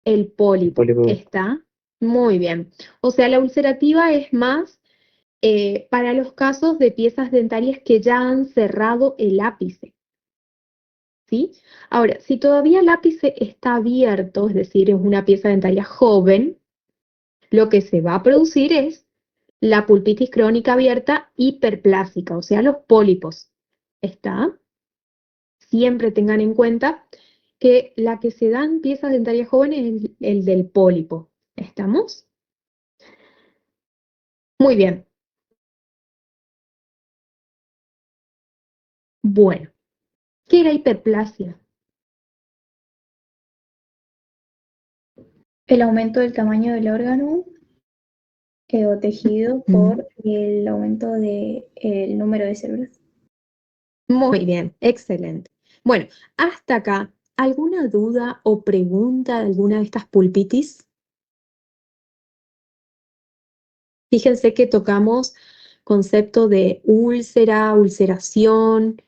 El pólipo. Pólipo. ¿Está? Muy bien. O sea, la ulcerativa es más para los casos de piezas dentarias que ya han cerrado el ápice. ¿Sí? Ahora, si todavía el ápice está abierto, es decir, es una pieza dentaria joven, lo que se va a producir es la pulpitis crónica abierta hiperplásica, o sea, los pólipos. ¿Está? Siempre tengan en cuenta que la que se da en piezas dentarias jóvenes es el del pólipo. ¿Estamos? Muy bien. Bueno, ¿qué era hiperplasia? El aumento del tamaño del órgano o tejido por el aumento del número de células. Muy bien, excelente. Bueno, hasta acá, ¿alguna duda o pregunta de alguna de estas pulpitis? Fíjense que tocamos concepto de úlcera, ulceración,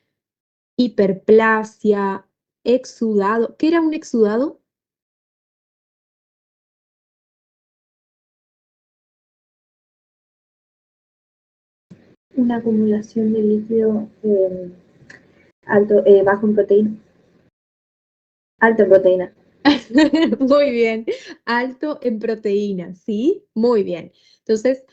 hiperplasia, exudado. ¿Qué era un exudado? Una acumulación de líquido bajo en proteína. Alto en proteína. Muy bien, alto en proteínas, ¿sí? Muy bien. Entonces,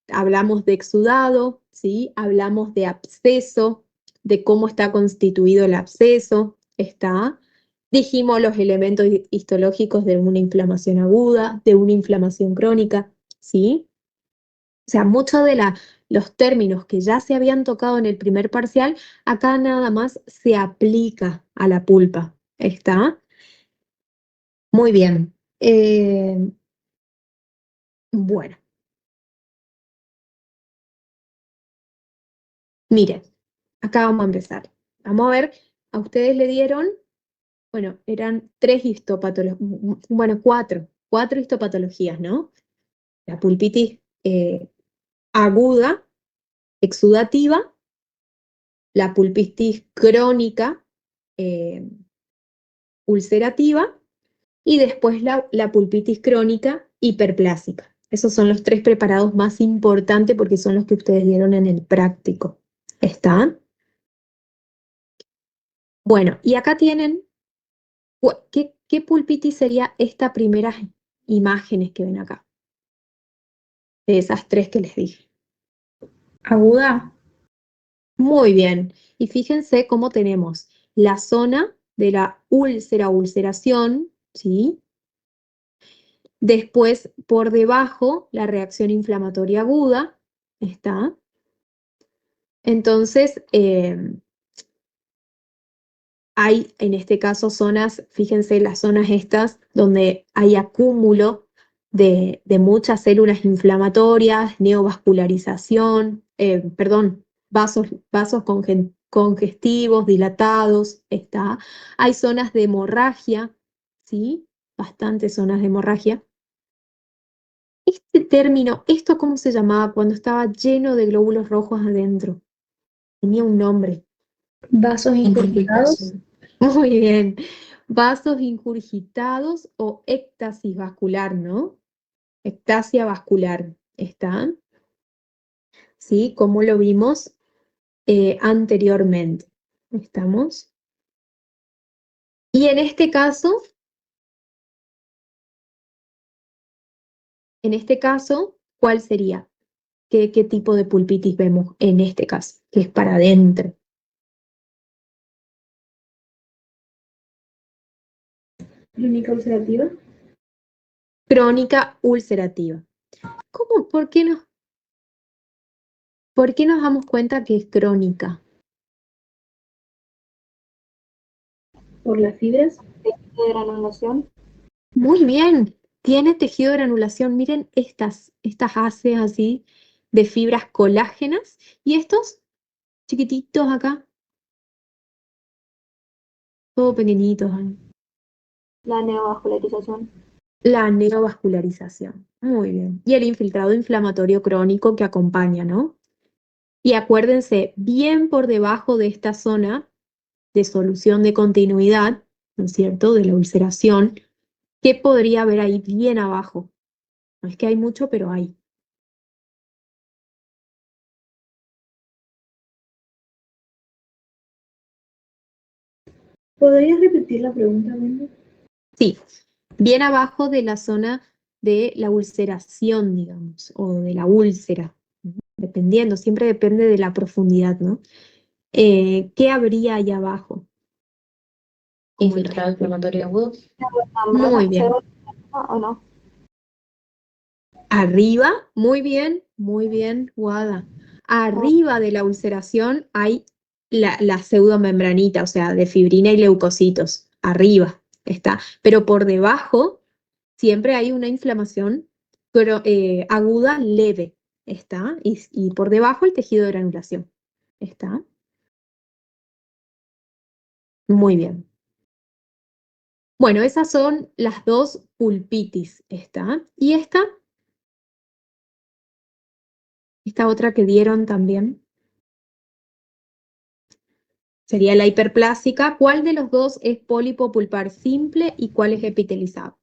hablamos de exudado, ¿sí? Hablamos de absceso, de cómo está constituido el absceso, ¿está? Dijimos los elementos histológicos de una inflamación aguda, de una inflamación crónica, ¿sí? O sea, muchos de los términos que ya se habían tocado en el primer parcial, acá nada más se aplica a la pulpa, ¿está? Muy bien. Bueno, miren, acá vamos a empezar. Vamos a ver, a ustedes le dieron, bueno, eran tres histopatologías, bueno, cuatro histopatologías, ¿no? La pulpitis aguda, exudativa, la pulpitis crónica, eh, ulcerativa, y después la pulpitis crónica hiperplásica. Esos son los tres preparados más importantes porque son los que ustedes dieron en el práctico. ¿Están? Bueno, y acá tienen, ¿qué pulpitis sería esta primera imágenes que ven acá? De esas tres que les dije. Aguda. Muy bien. Y fíjense cómo tenemos la zona de la úlcera, ulceración, ¿sí? Después, por debajo, la reacción inflamatoria aguda, ¿está? Entonces, hay en este caso zonas, fíjense las zonas estas donde hay acúmulo de muchas células inflamatorias, neovascularización, perdón, vasos congestivos, dilatados, está. Hay zonas de hemorragia, ¿sí? Bastantes zonas de hemorragia. Este término, ¿esto cómo se llamaba cuando estaba lleno de glóbulos rojos adentro? Tenía un nombre. Vasos incurgitados. Muy bien. Vasos ingurgitados o éctasis vascular, ¿no? Ectasia vascular, ¿está? ¿Sí? Como lo vimos anteriormente. ¿Estamos? Y en este caso, ¿cuál sería? ¿Qué tipo de pulpitis vemos en este caso? Que es para adentro. Clínica ulcerativa. Crónica ulcerativa. ¿Cómo? ¿Por qué nos damos cuenta que es crónica? Por las fibras. De granulación. Muy bien, tiene tejido de granulación. Miren estas haces así de fibras colágenas y estos chiquititos acá, todo pequeñitos. La neovascularización. La neovascularización. Muy bien. Y el infiltrado inflamatorio crónico que acompaña, ¿no? Y acuérdense, bien por debajo de esta zona de solución de continuidad, ¿no es cierto?, de la ulceración, ¿qué podría haber ahí bien abajo? No es que hay mucho, pero hay. ¿Podrías repetir la pregunta, Brenda? Sí, bien abajo de la zona de la ulceración, digamos, o de la úlcera, ¿no? Dependiendo, siempre depende de la profundidad, ¿no? ¿Qué habría ahí abajo? Infiltrado inflamatorio agudo. Muy bien. ¿O no? Arriba, muy bien, Guada. Arriba de la ulceración hay la pseudomembranita, o sea, de fibrina y leucocitos. Arriba está. Pero por debajo siempre hay una inflamación aguda leve. Está. Y por debajo el tejido de granulación. Está. Muy bien. Bueno, esas son las dos pulpitis. Está. Y esta otra que dieron también. Sería la hiperplásica. ¿Cuál de los dos es pólipo pulpar simple y cuál es epitelizado?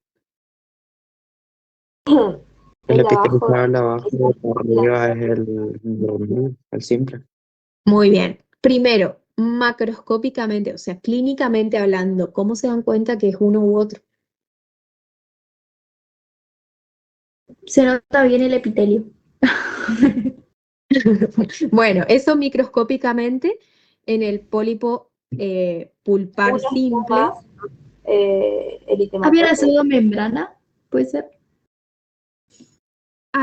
El El de abajo. epitelizado abajo, por arriba es el simple. Muy bien. Primero, macroscópicamente, o sea, clínicamente hablando, ¿cómo se dan cuenta que es uno u otro? Se nota bien el epitelio. Bueno, eso microscópicamente en el pólipo pulpar Uno es simple, más Había la eritematoso. pseudomembrana, puede ser.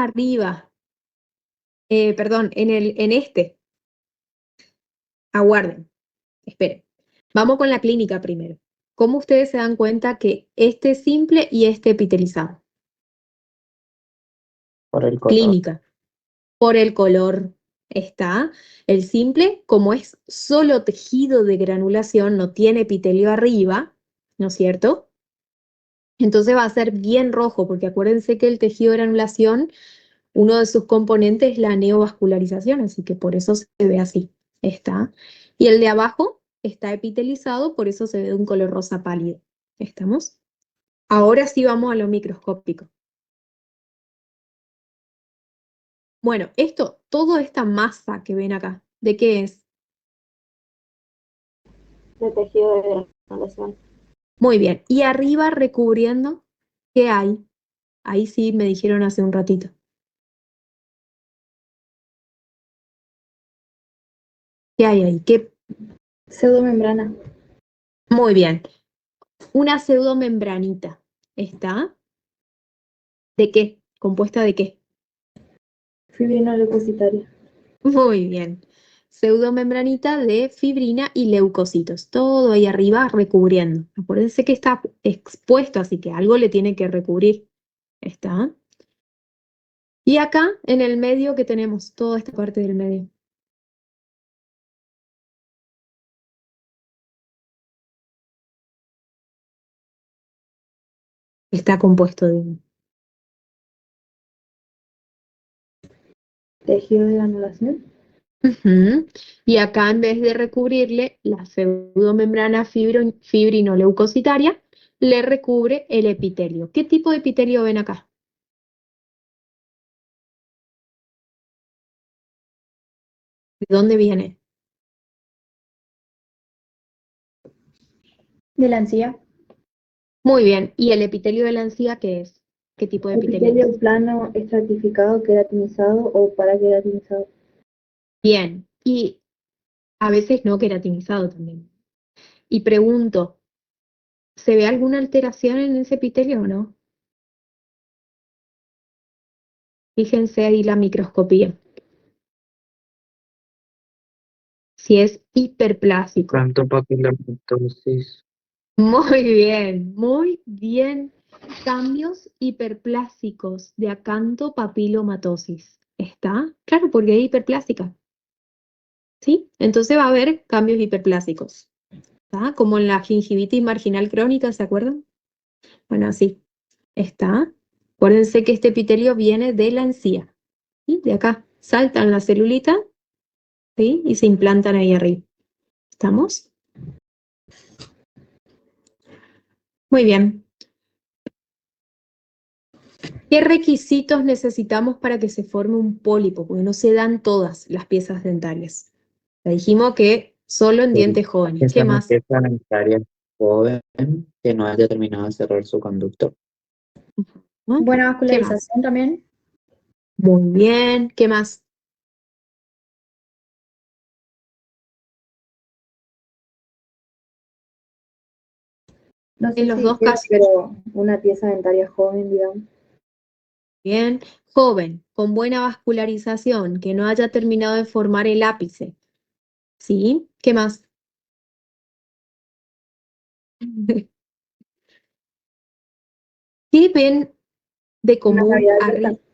arriba, perdón, en este, aguarden, esperen. Vamos con la clínica primero. ¿Cómo ustedes se dan cuenta que este es simple y este epitelizado? Por el color. Clínica. Por el color está. El simple, como es solo tejido de granulación, no tiene epitelio arriba, ¿no es cierto? Entonces va a ser bien rojo, porque acuérdense que el tejido de granulación, uno de sus componentes es la neovascularización, así que por eso se ve así. Está. Y el de abajo está epitelizado, por eso se ve de un color rosa pálido. ¿Estamos? Ahora sí vamos a lo microscópico. Bueno, toda esta masa que ven acá, ¿de qué es? De tejido de granulación. Muy bien. Y arriba recubriendo, ¿qué hay? Ahí sí me dijeron hace un ratito. ¿Qué hay ahí? Pseudomembrana. Muy bien. Una pseudomembranita. ¿Está? ¿De qué? ¿Compuesta de qué? Fibrina leucocitaria. Muy bien. Pseudomembranita de fibrina y leucocitos. Todo ahí arriba recubriendo. Acuérdense que está expuesto, así que algo le tiene que recubrir. ¿Está? Y acá en el medio que tenemos toda esta parte del medio. Está compuesto de... Tejido de granulación. Ujú. Y acá en vez de recubrirle la pseudomembrana fibrinoleucocitaria, le recubre el epitelio. ¿Qué tipo de epitelio ven acá? ¿De dónde viene? De la encía. Muy bien. ¿Y el epitelio de la encía qué es? ¿Qué tipo de epitelio es? Epitelio plano, estratificado, queratinizado o paraqueratinizado. Bien. Y a veces no queratinizado también. Y pregunto, ¿Se ve alguna alteración en ese epitelio o no? Fíjense ahí la microscopía. Si es hiperplásico. Acantopapilomastosis. Muy bien. Cambios hiperplásicos de acantopapilomatosis. ¿Está? Claro, porque es hiperplástica. ¿Sí? Entonces va a haber cambios hiperplásicos. ¿Está? Como en la gingivitis marginal crónica, ¿se acuerdan? Bueno, así. ¿Está? Acuérdense que este epitelio viene de la encía. ¿Sí? De acá. Saltan la celulita, ¿sí? Y se implantan ahí arriba. ¿Estamos? Muy bien. ¿Qué requisitos necesitamos para que se forme un pólipo? Porque no se dan todas las piezas dentarias. Ya dijimos que solo en dientes jóvenes. Esa ¿Qué es una más? pieza dentaria joven que no haya terminado de cerrar su conducto. ¿No? Buena ¿Qué más? vascularización también. Muy bien. ¿Qué más? No En sé los si dos dijeron, casos. pero una pieza dentaria joven, digamos. Bien. Joven, con buena vascularización, que no haya terminado de formar el ápice. ¿Sí? ¿Qué más? ¿Qué ven de Una común cavidad arriba? abierta.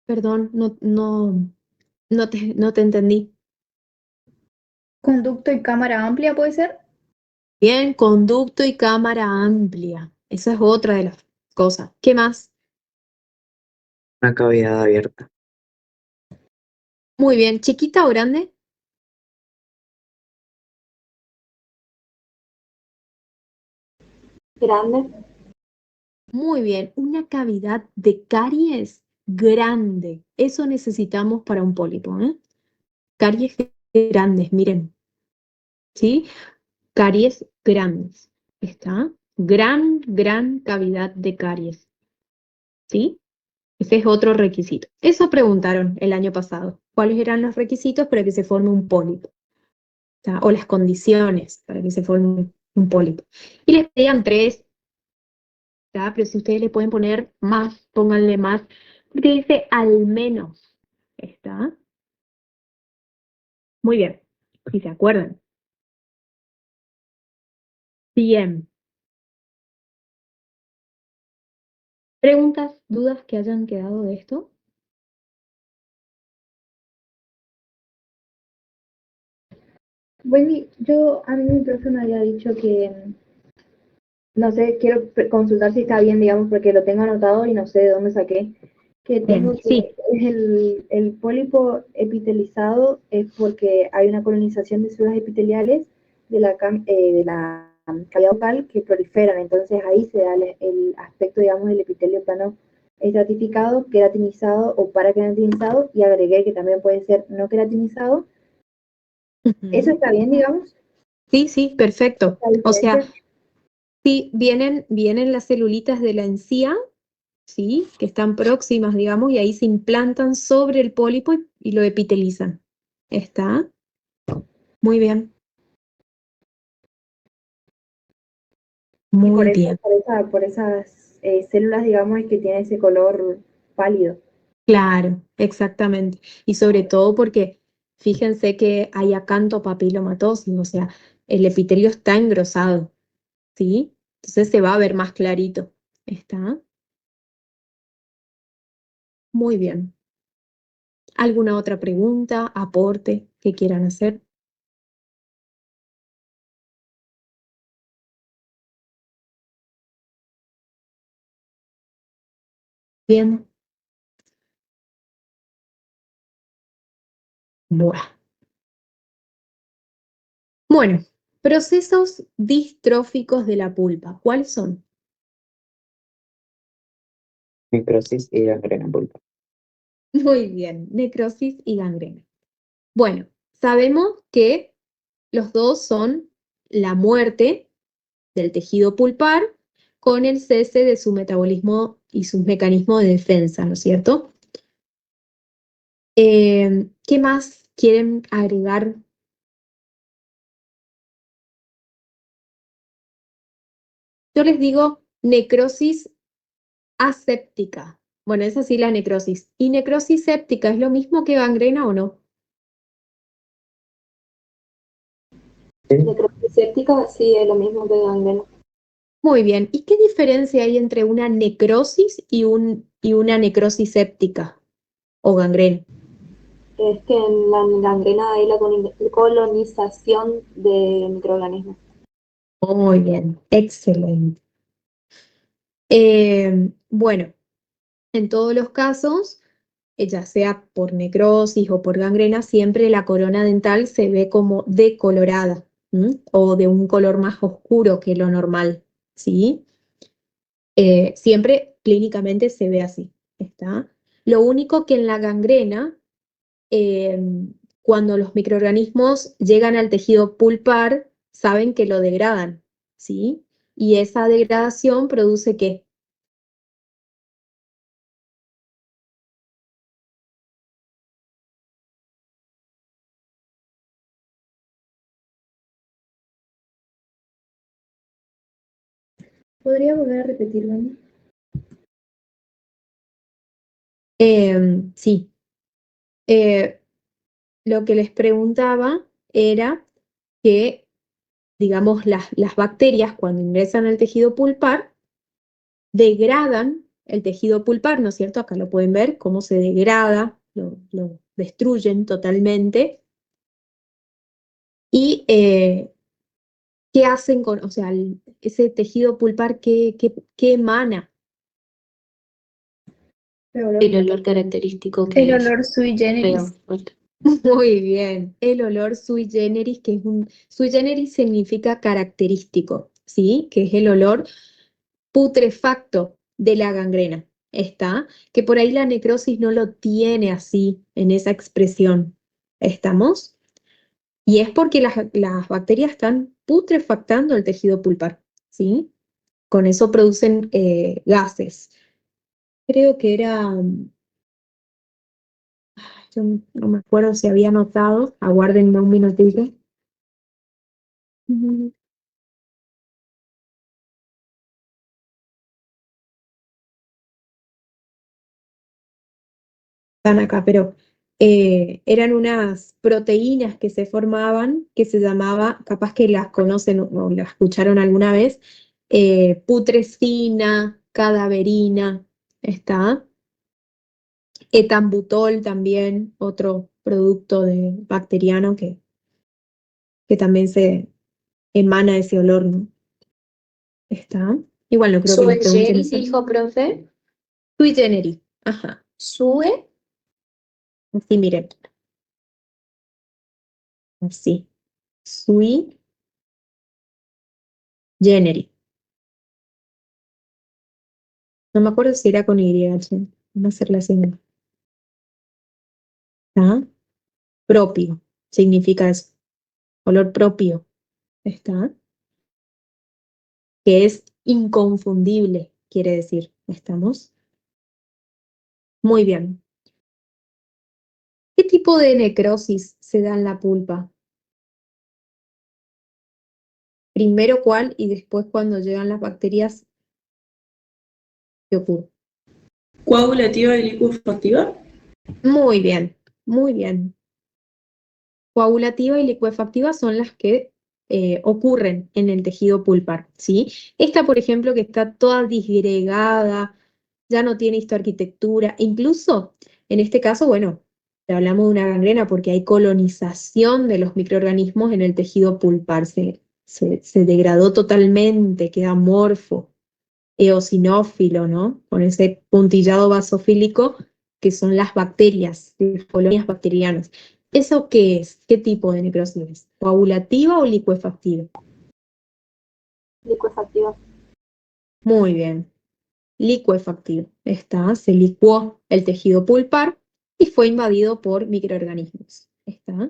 Perdón, no te entendí. Conducto y cámara amplia, ¿puede ser? Bien, conducto y cámara amplia. Esa es otra de las cosas. ¿Qué más? Una cavidad abierta. Muy bien, ¿chiquita o grande? Grande. Muy bien, una cavidad de caries grande. Eso necesitamos para un pólipo, ¿eh? Caries grandes, miren, ¿sí? Caries grandes. ¿Está? Gran cavidad de caries, ¿sí? Ese es otro requisito. Eso preguntaron el año pasado. ¿Cuáles eran los requisitos para que se forme un pólipo? ¿Está? O las condiciones para que se forme un pólipo. Y les pedían tres, ¿está? Pero si ustedes le pueden poner más, pónganle más, porque dice al menos. ¿Está? Muy bien, si se acuerdan. Bien. ¿Preguntas, dudas que hayan quedado de esto? Wendy, a mí mi profe me había dicho que, no sé, quiero consultar si está bien, digamos, porque lo tengo anotado y no sé de dónde saqué, que tengo Bien, sí. que el pólipo epitelizado es porque hay una colonización de células epiteliales de la cavidad bucal que proliferan, entonces ahí se da el aspecto, digamos, del epitelio plano estratificado, queratinizado o paraqueratinizado, y agregué que también puede ser no queratinizado. ¿Eso Ujú. está bien, digamos? Sí, sí, perfecto. ¿La O sea, diferencia? sí, vienen las celulitas de la encía, ¿sí? Que están próximas, digamos, y ahí se implantan sobre el pólipo y lo epitelizan. ¿Está? Muy bien, Y muy bien. por esas células, digamos, es que tiene ese color pálido. Claro, exactamente. Y sobre todo porque fíjense que hay acantopapilomatosis, o sea, el epitelio está engrosado, ¿sí? Entonces se va a ver más clarito. ¿Está? Muy bien. ¿Alguna otra pregunta, aporte que quieran hacer? Bien. Buah. Bueno, procesos distróficos de la pulpa, ¿cuáles son? Necrosis y gangrena pulpa. Muy bien, necrosis y gangrena. Bueno, sabemos que los dos son la muerte del tejido pulpar con el cese de su metabolismo y sus mecanismos de defensa, ¿no es cierto? ¿Qué más quieren agregar? Yo les digo necrosis aséptica. Bueno, esa sí la necrosis. ¿Y necrosis séptica es lo mismo que gangrena o no? ¿Sí? Necrosis séptica sí es lo mismo que gangrena. Muy bien. ¿Y qué diferencia hay entre una necrosis y una necrosis séptica o gangrena? Es que en la gangrena hay la colonización de microorganismos. Muy bien, excelente. Bueno, en todos los casos, ya sea por necrosis o por gangrena, siempre la corona dental se ve como decolorada, ¿m? O de un color más oscuro que lo normal, ¿sí? Siempre clínicamente se ve así, ¿está? Lo único que en la gangrena, eh, cuando los microorganismos llegan al tejido pulpar, saben que lo degradan, ¿sí? Y esa degradación produce ¿qué? ¿Podría volver a repetirlo? Sí. Eh, lo que les preguntaba era que, digamos, las bacterias cuando ingresan al tejido pulpar, degradan el tejido pulpar, ¿no es cierto? Acá lo pueden ver, cómo se degrada, lo destruyen totalmente. Y ¿qué hacen con, o sea, ese tejido pulpar, qué emana? El olor Característico el olor sui generis. Muy bien, el olor sui generis, que es sui generis significa característico, ¿sí? Que es el olor putrefacto de la gangrena, ¿está? Que por ahí la necrosis no lo tiene así, en esa expresión, ¿estamos? Y es porque las bacterias están putrefactando el tejido pulpar, ¿sí? Con eso producen gases. Creo que era, yo no me acuerdo si había notado, aguárdenme un minutito. Ujú. Están acá, pero eran unas proteínas que se formaban, que se llamaba, capaz que las conocen o las escucharon alguna vez, putrescina, cadaverina, está. Etambutol también, otro producto bacteriano que también se emana ese olor, ¿no? Está. Igual no creo que les Sui pregunten generis, eso. dijo profe. Sui generis, ajá. Sue. Así, miren, así. Sui generis. No me acuerdo si era con Y, che. Vamos a hacer la señal. ¿Está? Propio, significa eso. Olor propio. ¿Está? Que es inconfundible, quiere decir. ¿Estamos? Muy bien. ¿Qué tipo de necrosis se da en la pulpa? Primero cuál y después cuando llegan las bacterias, ¿qué ocurre? ¿Coagulativa y licuefactiva? Muy bien, muy bien. Coagulativa y licuefactiva son las que ocurren en el tejido pulpar, ¿sí? Esta, por ejemplo, que está toda disgregada, ya no tiene histoarquitectura, incluso en este caso, bueno, hablamos de una gangrena porque hay colonización de los microorganismos en el tejido pulpar, se degradó totalmente, queda amorfo, eosinófilo, ¿no? Con ese puntillado basofílico que son las bacterias, las colonias bacterianas. ¿Eso qué es? ¿Qué tipo de necrosis es? ¿Coagulativa o licuefactiva? Licuefactiva. Muy bien, licuefactiva. Se licuó el tejido pulpar y fue invadido por microorganismos. ¿Está?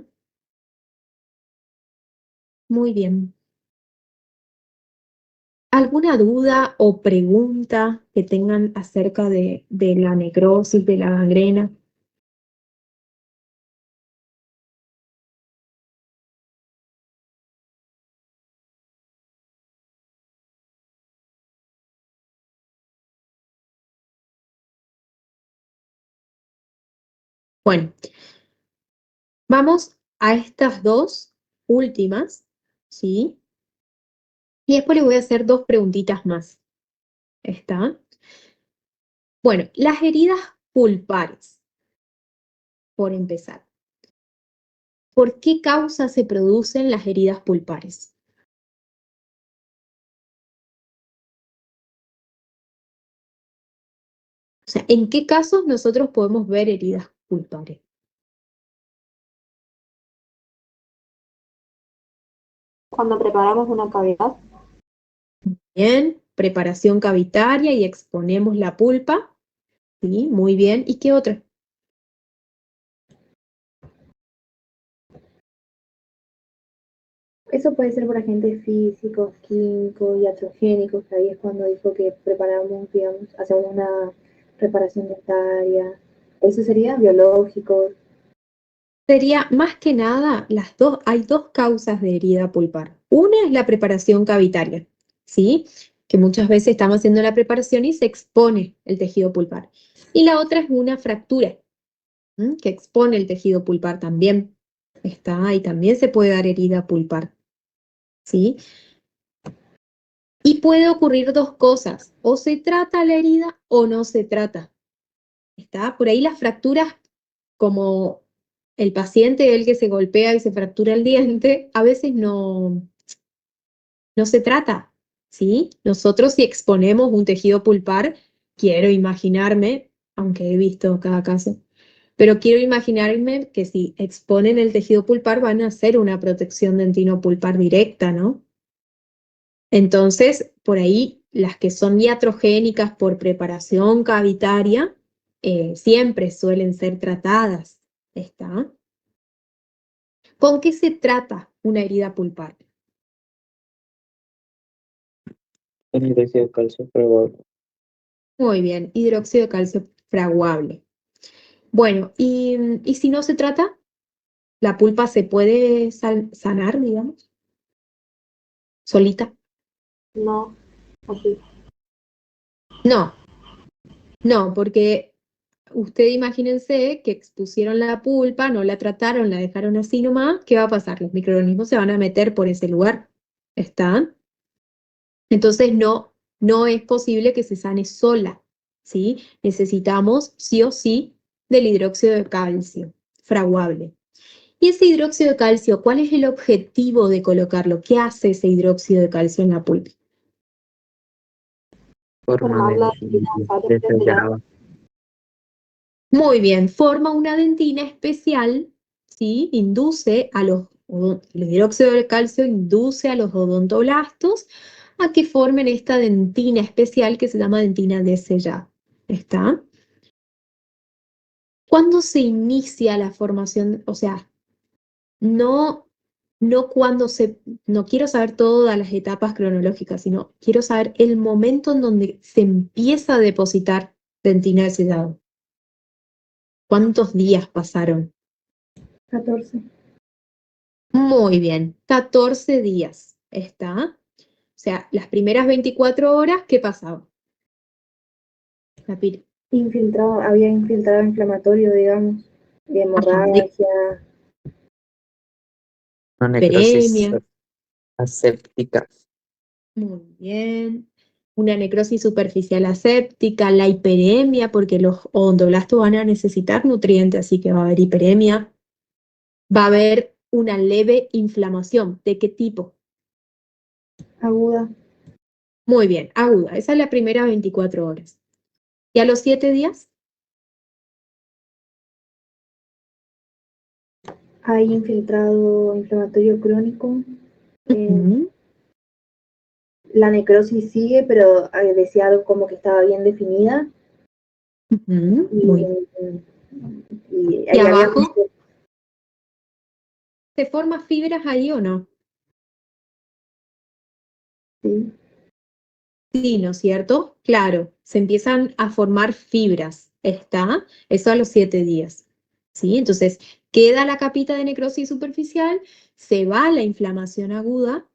Muy bien. ¿Alguna duda o pregunta que tengan acerca de la necrosis, de la gangrena? Bueno, vamos a estas dos últimas, ¿sí? Y después les voy a hacer dos preguntitas más. ¿Está? Bueno, las heridas pulpares, por empezar. ¿Por qué causa se producen las heridas pulpares? O sea, ¿en qué casos nosotros podemos ver heridas pulpares? Cuando preparamos una cavidad, Bien, preparación cavitaria y exponemos la pulpa. Sí, muy bien. ¿Y qué otra? Eso puede ser por agentes físicos, químicos, iatrogénicos, que ahí es cuando dijo que preparamos, digamos, hacemos una reparación dentaria. Eso sería biológico. Sería más que nada, hay dos causas de herida pulpar. Una es la preparación cavitaria, ¿sí? Que muchas veces estamos haciendo la preparación y se expone el tejido pulpar. Y la otra es una fractura, que expone el tejido pulpar también. Está ahí, también se puede dar herida pulpar, ¿sí? Y puede ocurrir dos cosas, o se trata la herida o no se trata. ¿Está? Por ahí las fracturas, como el paciente, el que se golpea y se fractura el diente, a veces no se trata, ¿sí? Nosotros si exponemos un tejido pulpar, quiero imaginarme, aunque he visto cada caso, pero quiero imaginarme que si exponen el tejido pulpar van a hacer una protección dentino-pulpar directa, ¿no? Entonces, por ahí, las que son iatrogénicas por preparación cavitaria, siempre suelen ser tratadas, ¿está? ¿Con qué se trata una herida pulpar? Con hidróxido de calcio probable. Muy bien, hidróxido de calcio fraguable. Bueno, ¿y si no se trata? ¿La pulpa se puede sanar, digamos, solita? no, así. No, no, porque usted imagínense que expusieron la pulpa, no la trataron, la dejaron así nomás, ¿qué va a pasar? Los microorganismos se van a meter por ese lugar, ¿está? Entonces no es posible que se sane sola, ¿sí? Necesitamos sí o sí del hidróxido de calcio, fraguable. Y ese hidróxido de calcio, ¿cuál es el objetivo de colocarlo? ¿Qué hace ese hidróxido de calcio en la pulpa? Forma Formar la dentina de sellada. sellado. Muy bien, forma una dentina especial, ¿sí? El hidróxido de calcio induce a los odontoblastos a que formen esta dentina especial que se llama dentina de sellado. ¿Está? ¿Cuándo se inicia la formación? O sea, no, no quiero saber todas las etapas cronológicas, sino quiero saber el momento en donde se empieza a depositar dentina de sellado. ¿Cuántos días pasaron? 14. Muy bien, 14 días, ¿está? O sea, las primeras 24 horas, ¿qué pasaba? La pil- Había infiltrado inflamatorio, digamos, de Ajá, hemorragia. Una necrosis hiperemia, aséptica. muy bien. Una necrosis superficial aséptica, la hiperemia, porque los odontoblastos van a necesitar nutrientes, así que va a haber hiperemia. Va a haber una leve inflamación. ¿De qué tipo? Aguda. Muy bien, aguda. Esa es la primera 24 horas. ¿Y a los 7 días? Hay infiltrado inflamatorio crónico. Ujú, La necrosis sigue, pero decía algo como que estaba bien definida. ujú, muy bien. Y ¿Y ahí había. abajo? ¿Se forman fibras ahí o no? Sí. Sí, ¿no es cierto? Claro, se empiezan a formar fibras, ¿está? Eso a los 7 días, ¿sí? Entonces, queda la capita de necrosis superficial, se va la inflamación aguda,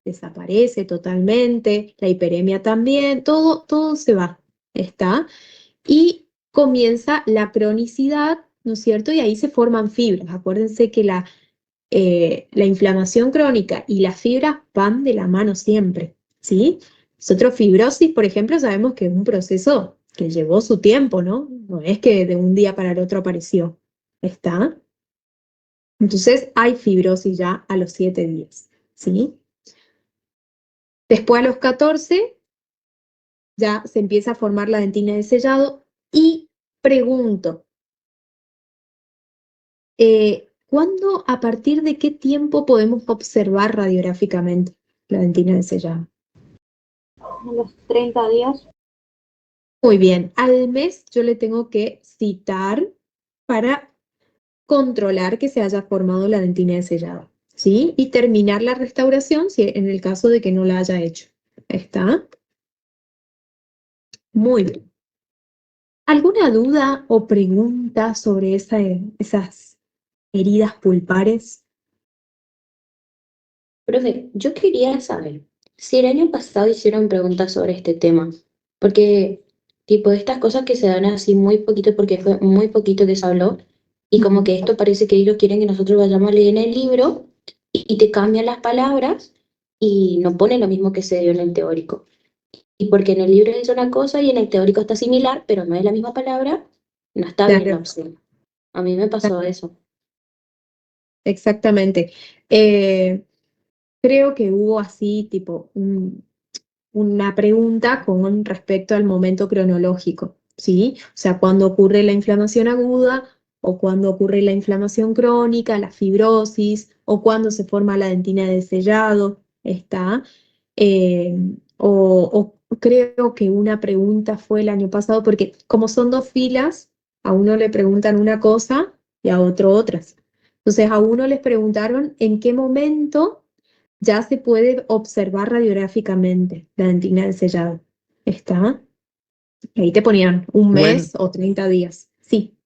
desaparece totalmente, la hiperemia también, todo se va, ¿está? Y comienza la cronicidad ¿no es cierto? Y ahí se forman fibras. Acuérdense que la inflamación crónica y las fibras van de la mano siempre, ¿sí? Nosotros fibrosis, por ejemplo, sabemos que es un proceso que llevó su tiempo, ¿no? No es que de un día para el otro apareció. ¿Está? Entonces hay fibrosis ya a los 7 días, ¿sí? Después a los 14 ya se empieza a formar la dentina de sellado y pregunto, ¿cuándo, a partir de qué tiempo podemos observar radiográficamente la dentina de sellado? A los 30 días. Muy bien, al mes yo le tengo que citar para controlar que se haya formado la dentina de sellado, ¿sí? Y terminar la restauración si, en el caso de que no la haya hecho. ¿Está? Muy bien. ¿Alguna duda o pregunta sobre esas heridas pulpares? Profe, yo quería saber si el año pasado hicieron preguntas sobre este tema, porque tipo estas cosas que se dan así muy poquito, porque fue muy poquito que se habló, y como que esto parece que ellos quieren que nosotros vayamos a leer en el libro y te cambian las palabras y no pone lo mismo que se dio en el teórico. Y porque en el libro es una cosa y en el teórico está similar, pero no es la misma palabra, no está bien la Claro, opción. A mí me pasó eso. exactamente. Creo que hubo así, tipo, una pregunta con respecto al momento cronológico, ¿sí? O sea, cuando ocurre la inflamación aguda o cuando ocurre la inflamación crónica, la fibrosis o cuando se forma la dentina de sellado, ¿está? Eh, o creo que una pregunta fue el año pasado, porque como son dos filas, a uno le preguntan una cosa y a otro otras. Entonces, a uno les preguntaron en qué momento ya se puede observar radiográficamente la dentina del sellado. ¿Está? Ahí te ponían un Bueno, mes o 30 días. Sí.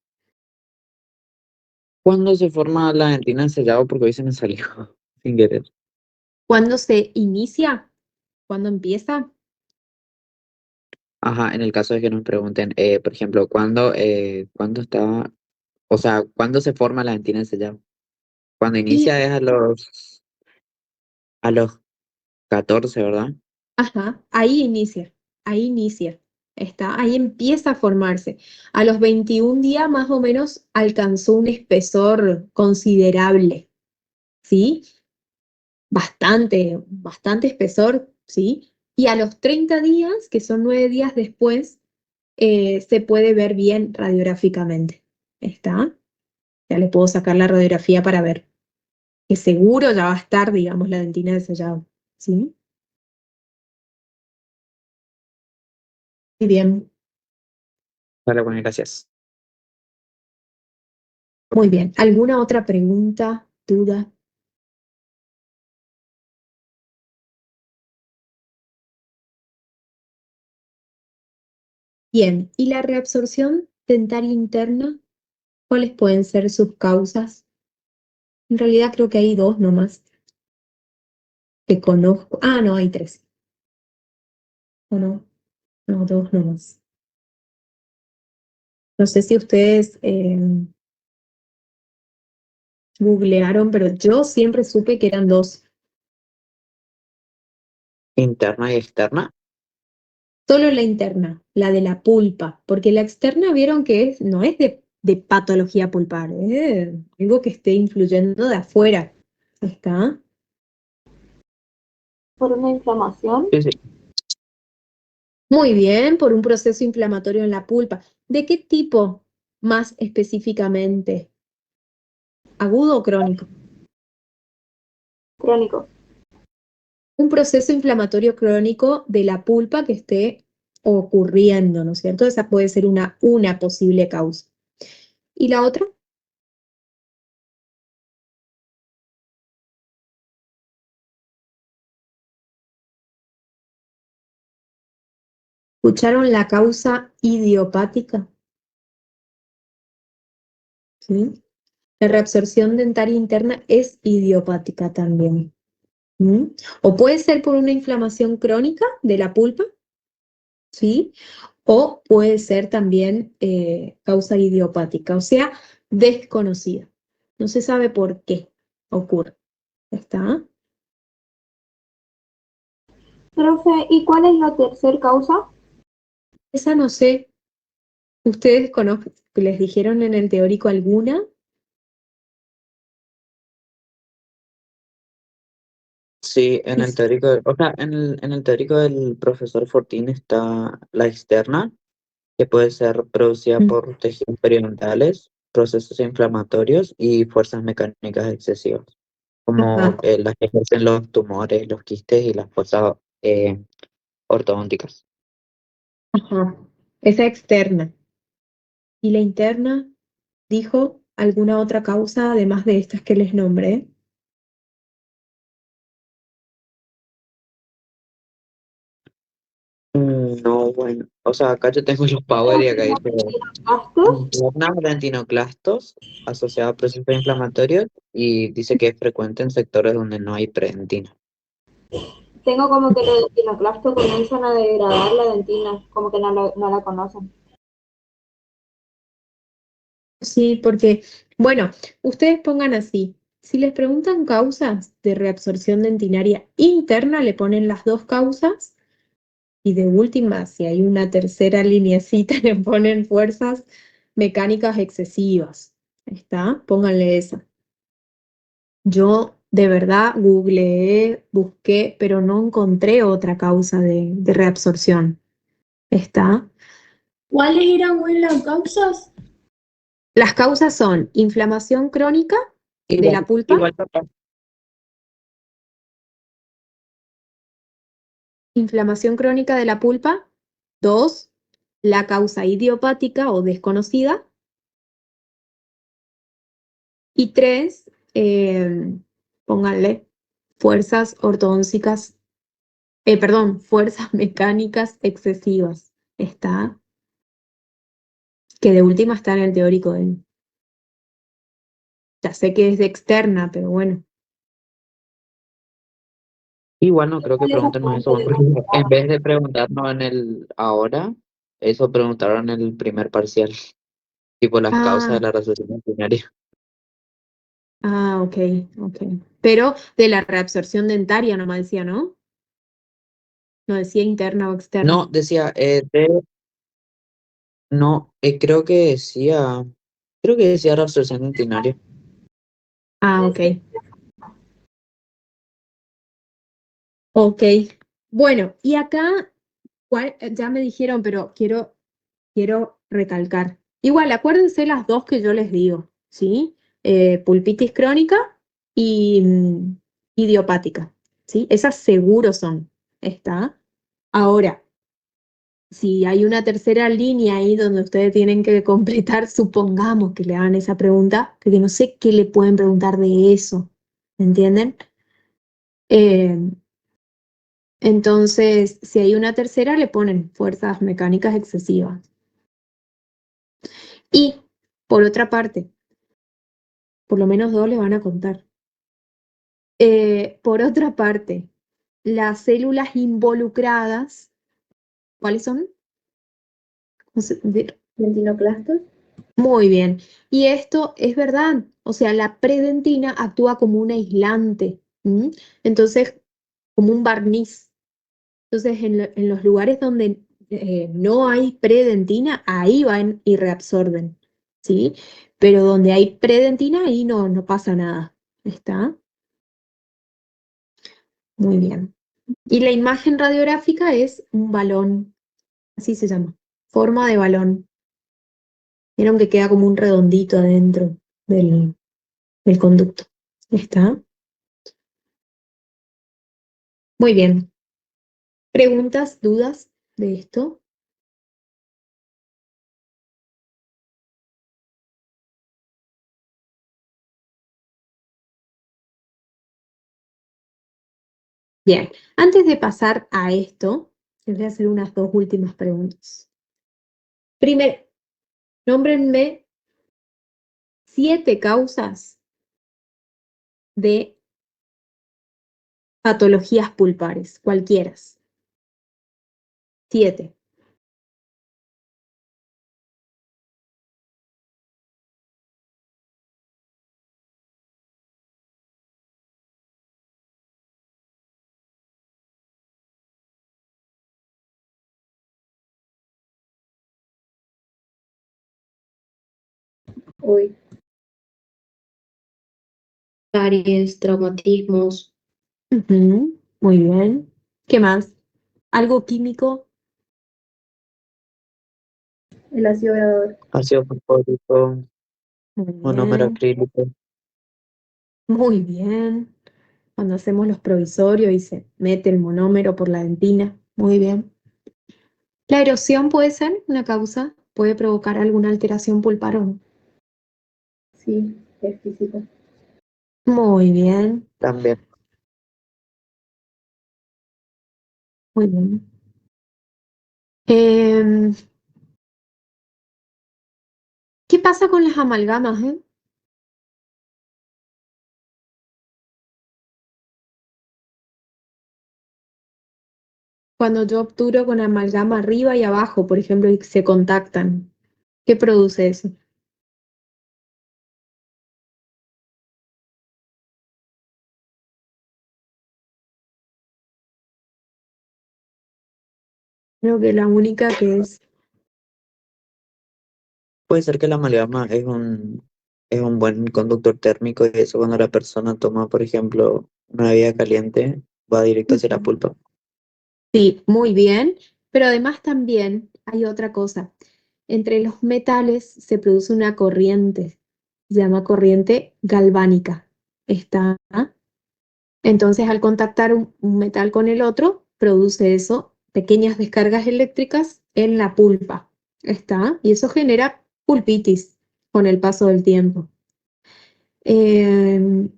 ¿cuándo se forma la dentina de sellado? Porque hoy se me salió sin querer. ¿Cuándo se inicia? ¿Cuándo empieza? Ajá, en el caso de que nos pregunten, por ejemplo, ¿cuándo está, o sea, cuándo se forma la dentina de sellado? Cuando Y, inicia es a los 14, ¿verdad? ajá, ahí inicia. Ahí inicia. ¿Está? Ahí empieza a formarse. A los 21 días más o menos alcanzó un espesor considerable. ¿Sí? Bastante espesor, ¿sí? Y a los 30 días, que son 9 días después, se puede ver bien radiográficamente. ¿Está? Ya le puedo sacar la radiografía para ver que seguro ya va a estar, digamos, la dentina de sellado. ¿Sí? Muy bien, Vale, bueno, gracias. muy bien. ¿Alguna otra pregunta, duda? Bien, ¿y la reabsorción dentaria interna? ¿Cuáles pueden ser sus causas? En realidad creo que hay dos nomás que conozco. Ah, no, hay tres. ¿O no? No, dos nomás. No sé si ustedes googlearon, pero yo siempre supe que eran dos. Interna y externa. Solo la interna, la de la pulpa, porque la externa vieron que no es de patología pulpar, es algo que esté influyendo de afuera. ¿Está? Por una inflamación Sí, sí. Muy bien, por un proceso inflamatorio en la pulpa. ¿De qué tipo más específicamente? ¿Agudo o crónico? crónico. Un proceso inflamatorio crónico de la pulpa que esté ocurriendo, ¿no es cierto? Esa puede ser una posible causa. ¿Y la otra? ¿Escucharon la causa idiopática? ¿Sí? La reabsorción dentaria interna es idiopática también. ¿Mm? O puede ser por una inflamación crónica de la pulpa, ¿sí? O puede ser también causa idiopática. O sea, desconocida. No se sabe por qué ocurre. ¿Está? Profe, ¿y cuál es la tercera causa? Esa no sé. ¿Ustedes conocen, les dijeron en el teórico alguna? Sí, en Y el teórico, o sea, en el teórico del profesor Fortín está la externa, que puede ser producida Mm, por tejidos periodontales, procesos inflamatorios y fuerzas mecánicas excesivas, como ajá, las que ejercen los tumores, los quistes y las fuerzas ortodónticas. ajá. Esa externa. ¿Y la interna? ¿Dijo alguna otra causa además de estas que les nombré? No, bueno, o sea, acá yo tengo los power y acá dice ¿Gastos? interna dentinoclastos asociada a procesos inflamatorios y dice que es frecuente en sectores donde no hay predentina. Tengo como que los dentinoclastos comienzan a degradar la dentina, como que no la conocen. Sí, porque, bueno, ustedes pongan así. Si les preguntan causas de reabsorción dentinaria interna, le ponen las dos causas y de última, si hay una tercera lineecita, le ponen fuerzas mecánicas excesivas. ¿Está? Pónganle esa. Yo de verdad googleé, busqué, pero no encontré otra causa de reabsorción. ¿Está? ¿Cuáles eran las causas? Las causas son inflamación crónica de Igual, la pulpa, igual papá. inflamación crónica de la pulpa. Dos, la causa idiopática o desconocida. Y tres, pónganle fuerzas ortodóncicas, perdón, fuerzas mecánicas excesivas. Está, que de última está en el teórico ya sé que es de externa, pero bueno. Igual no creo que pregunten eso, porque en vez de preguntarnos en el ahora, eso preguntaron en el primer parcial, tipo las causas de Ah, la resolución dentinaria. ok, ok. Pero de la reabsorción dentaria nomás decía, ¿no? No decía interna o externa. No, decía, no, creo que decía resolución dentinaria. Ah, ok. Ok. Bueno, y acá ya me dijeron, pero quiero recalcar. Igual, acuérdense las dos que yo les digo, ¿sí? Pulpitis crónica y idiopática, ¿sí? Esas seguro son. ¿Está? Ahora, si hay una tercera línea ahí donde ustedes tienen que completar, supongamos que le hagan esa pregunta, que no sé qué le pueden preguntar de eso, ¿entienden? Eh, entonces, si hay una tercera, le ponen fuerzas mecánicas excesivas. Y, por otra parte, por lo menos dos le van a contar. Por otra parte, las células involucradas, ¿cuáles son? Dentinoclastos. Muy bien. Y esto es verdad. O sea, la predentina actúa como un aislante. ¿M? Entonces, como un barniz. Entonces, en los lugares donde no hay predentina, ahí van y reabsorben. ¿Sí? Pero donde hay predentina, ahí no pasa nada. ¿Está? Muy bien. Y la imagen radiográfica es un balón, así se llama, forma de balón. Vieron que queda como un redondito adentro del conducto. ¿Está? Muy bien. ¿Preguntas, dudas de esto? Bien. Antes de pasar a esto, les voy a hacer unas dos últimas preguntas. Primero, nómbrenme 7 causas de patologías pulpares, cualquiera. 7. Uy, caries, traumatismos. Ujú, muy bien. ¿Qué más? ¿Algo químico? el ácido graduador. Ácido fosfórico, Muy monómero bien, acrílico. muy bien. Cuando hacemos los provisorios y se mete el monómero por la dentina. Muy bien. La erosión puede ser una causa, puede provocar alguna alteración pulpar o no. Sí, es físico. Muy bien, También muy bien. Em, ¿Qué pasa con las amalgamas, eh? Cuando yo obturo con amalgama arriba y abajo, por ejemplo, y se contactan, ¿qué produce eso? Creo que la única que es, puede ser que la amalgama es un buen conductor térmico y eso cuando la persona toma, por ejemplo, una bebida caliente, va directo hacia la pulpa. sí, muy bien, pero además también hay otra cosa. Entre los metales se produce una corriente, se llama corriente galvánica. ¿Está? Entonces, al contactar un metal con el otro, produce eso, pequeñas descargas eléctricas en la pulpa. ¿Está? Y eso genera pulpitis con el paso del tiempo. Em,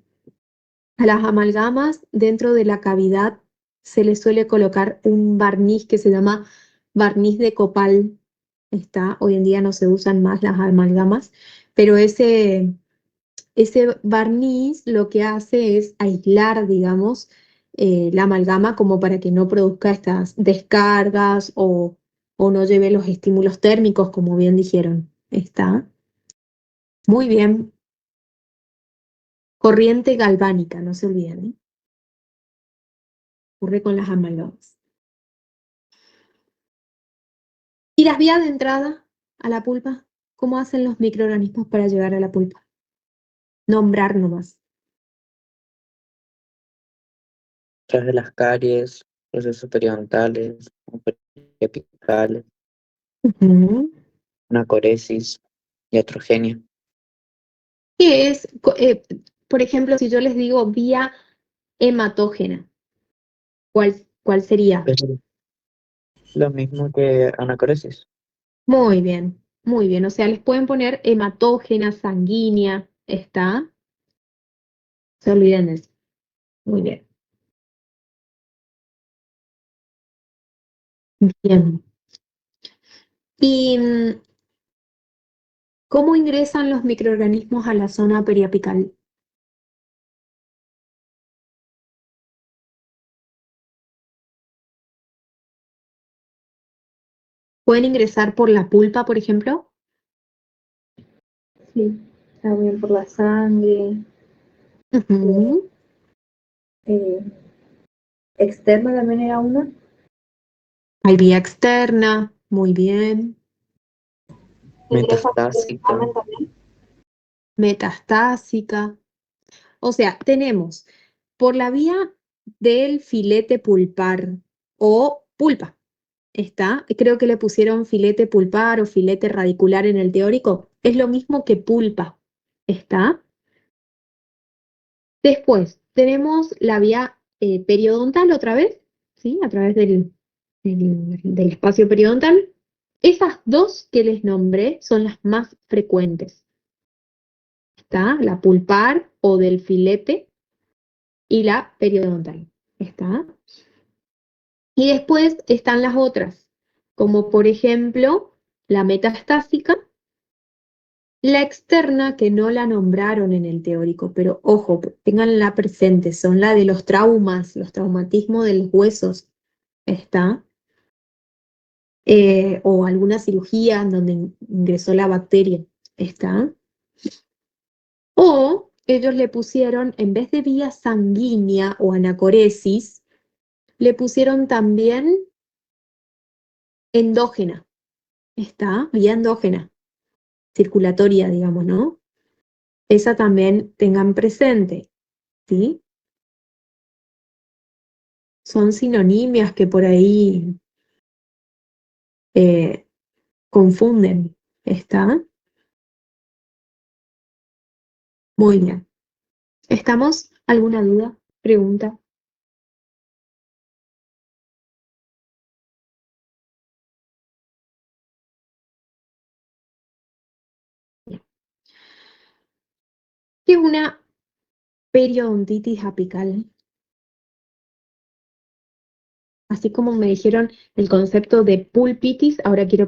a las amalgamas, dentro de la cavidad, se le suele colocar un barniz que se llama barniz de copal. ¿Está? Hoy en día no se usan más las amalgamas, pero ese barniz lo que hace es aislar, digamos, la amalgama como para que no produzca estas descargas o no lleve los estímulos térmicos, como bien dijeron. Está muy bien. Corriente galvánica, no se olviden, ¿eh? Ocurre con las amalgamas. ¿Y las vías de entrada a la pulpa? ¿Cómo hacen los microorganismos para llegar a la pulpa? Nombrar nomás. Tras de las caries, procesos periodontales, periapicales, Ujú. anacoresis, iatrogenia. ¿Qué es, por ejemplo, si yo les digo vía hematógena? ¿Cuál sería? Es lo mismo que anacoresis. Muy bien, muy bien. O sea, les pueden poner hematógena, sanguínea, ¿está? Se olviden de eso. Muy bien. Bien. ¿Y cómo ingresan los microorganismos a la zona periapical? ¿Pueden ingresar por la pulpa, por ejemplo? Sí, también por la sangre. Ujú. eh, externa también era una. Hay vía externa, muy bien. Ingresa Metastásica. externamente también. Metastásica. O sea, tenemos por la vía del filete pulpar o pulpa. ¿Está? Creo que le pusieron filete pulpar o filete radicular en el teórico. Es lo mismo que pulpa. ¿Está? Después tenemos la vía periodontal otra vez, ¿sí? A través del espacio periodontal. Esas dos que les nombré son las más frecuentes. ¿Está? La pulpar o del filete y la periodontal. ¿Está? Y después están las otras, como por ejemplo la metastásica, la externa, que no la nombraron en el teórico, pero ojo, ténganla presente, son la de los traumas, los traumatismos de los huesos, ¿está? O alguna cirugía en donde ingresó la bacteria, ¿está? O ellos le pusieron, en vez de vía sanguínea o anacoresis, le pusieron también endógena, ¿está? Vía endógena. circulatoria, digamos, ¿no? Esa también tengan presente, ¿sí? Son sinonimias que por ahí confunden, ¿está? Muy bien. ¿Estamos? ¿Alguna duda? ¿Pregunta? Bien. ¿Qué es una periodontitis apical? Así como me dijeron el concepto de pulpitis, ahora quiero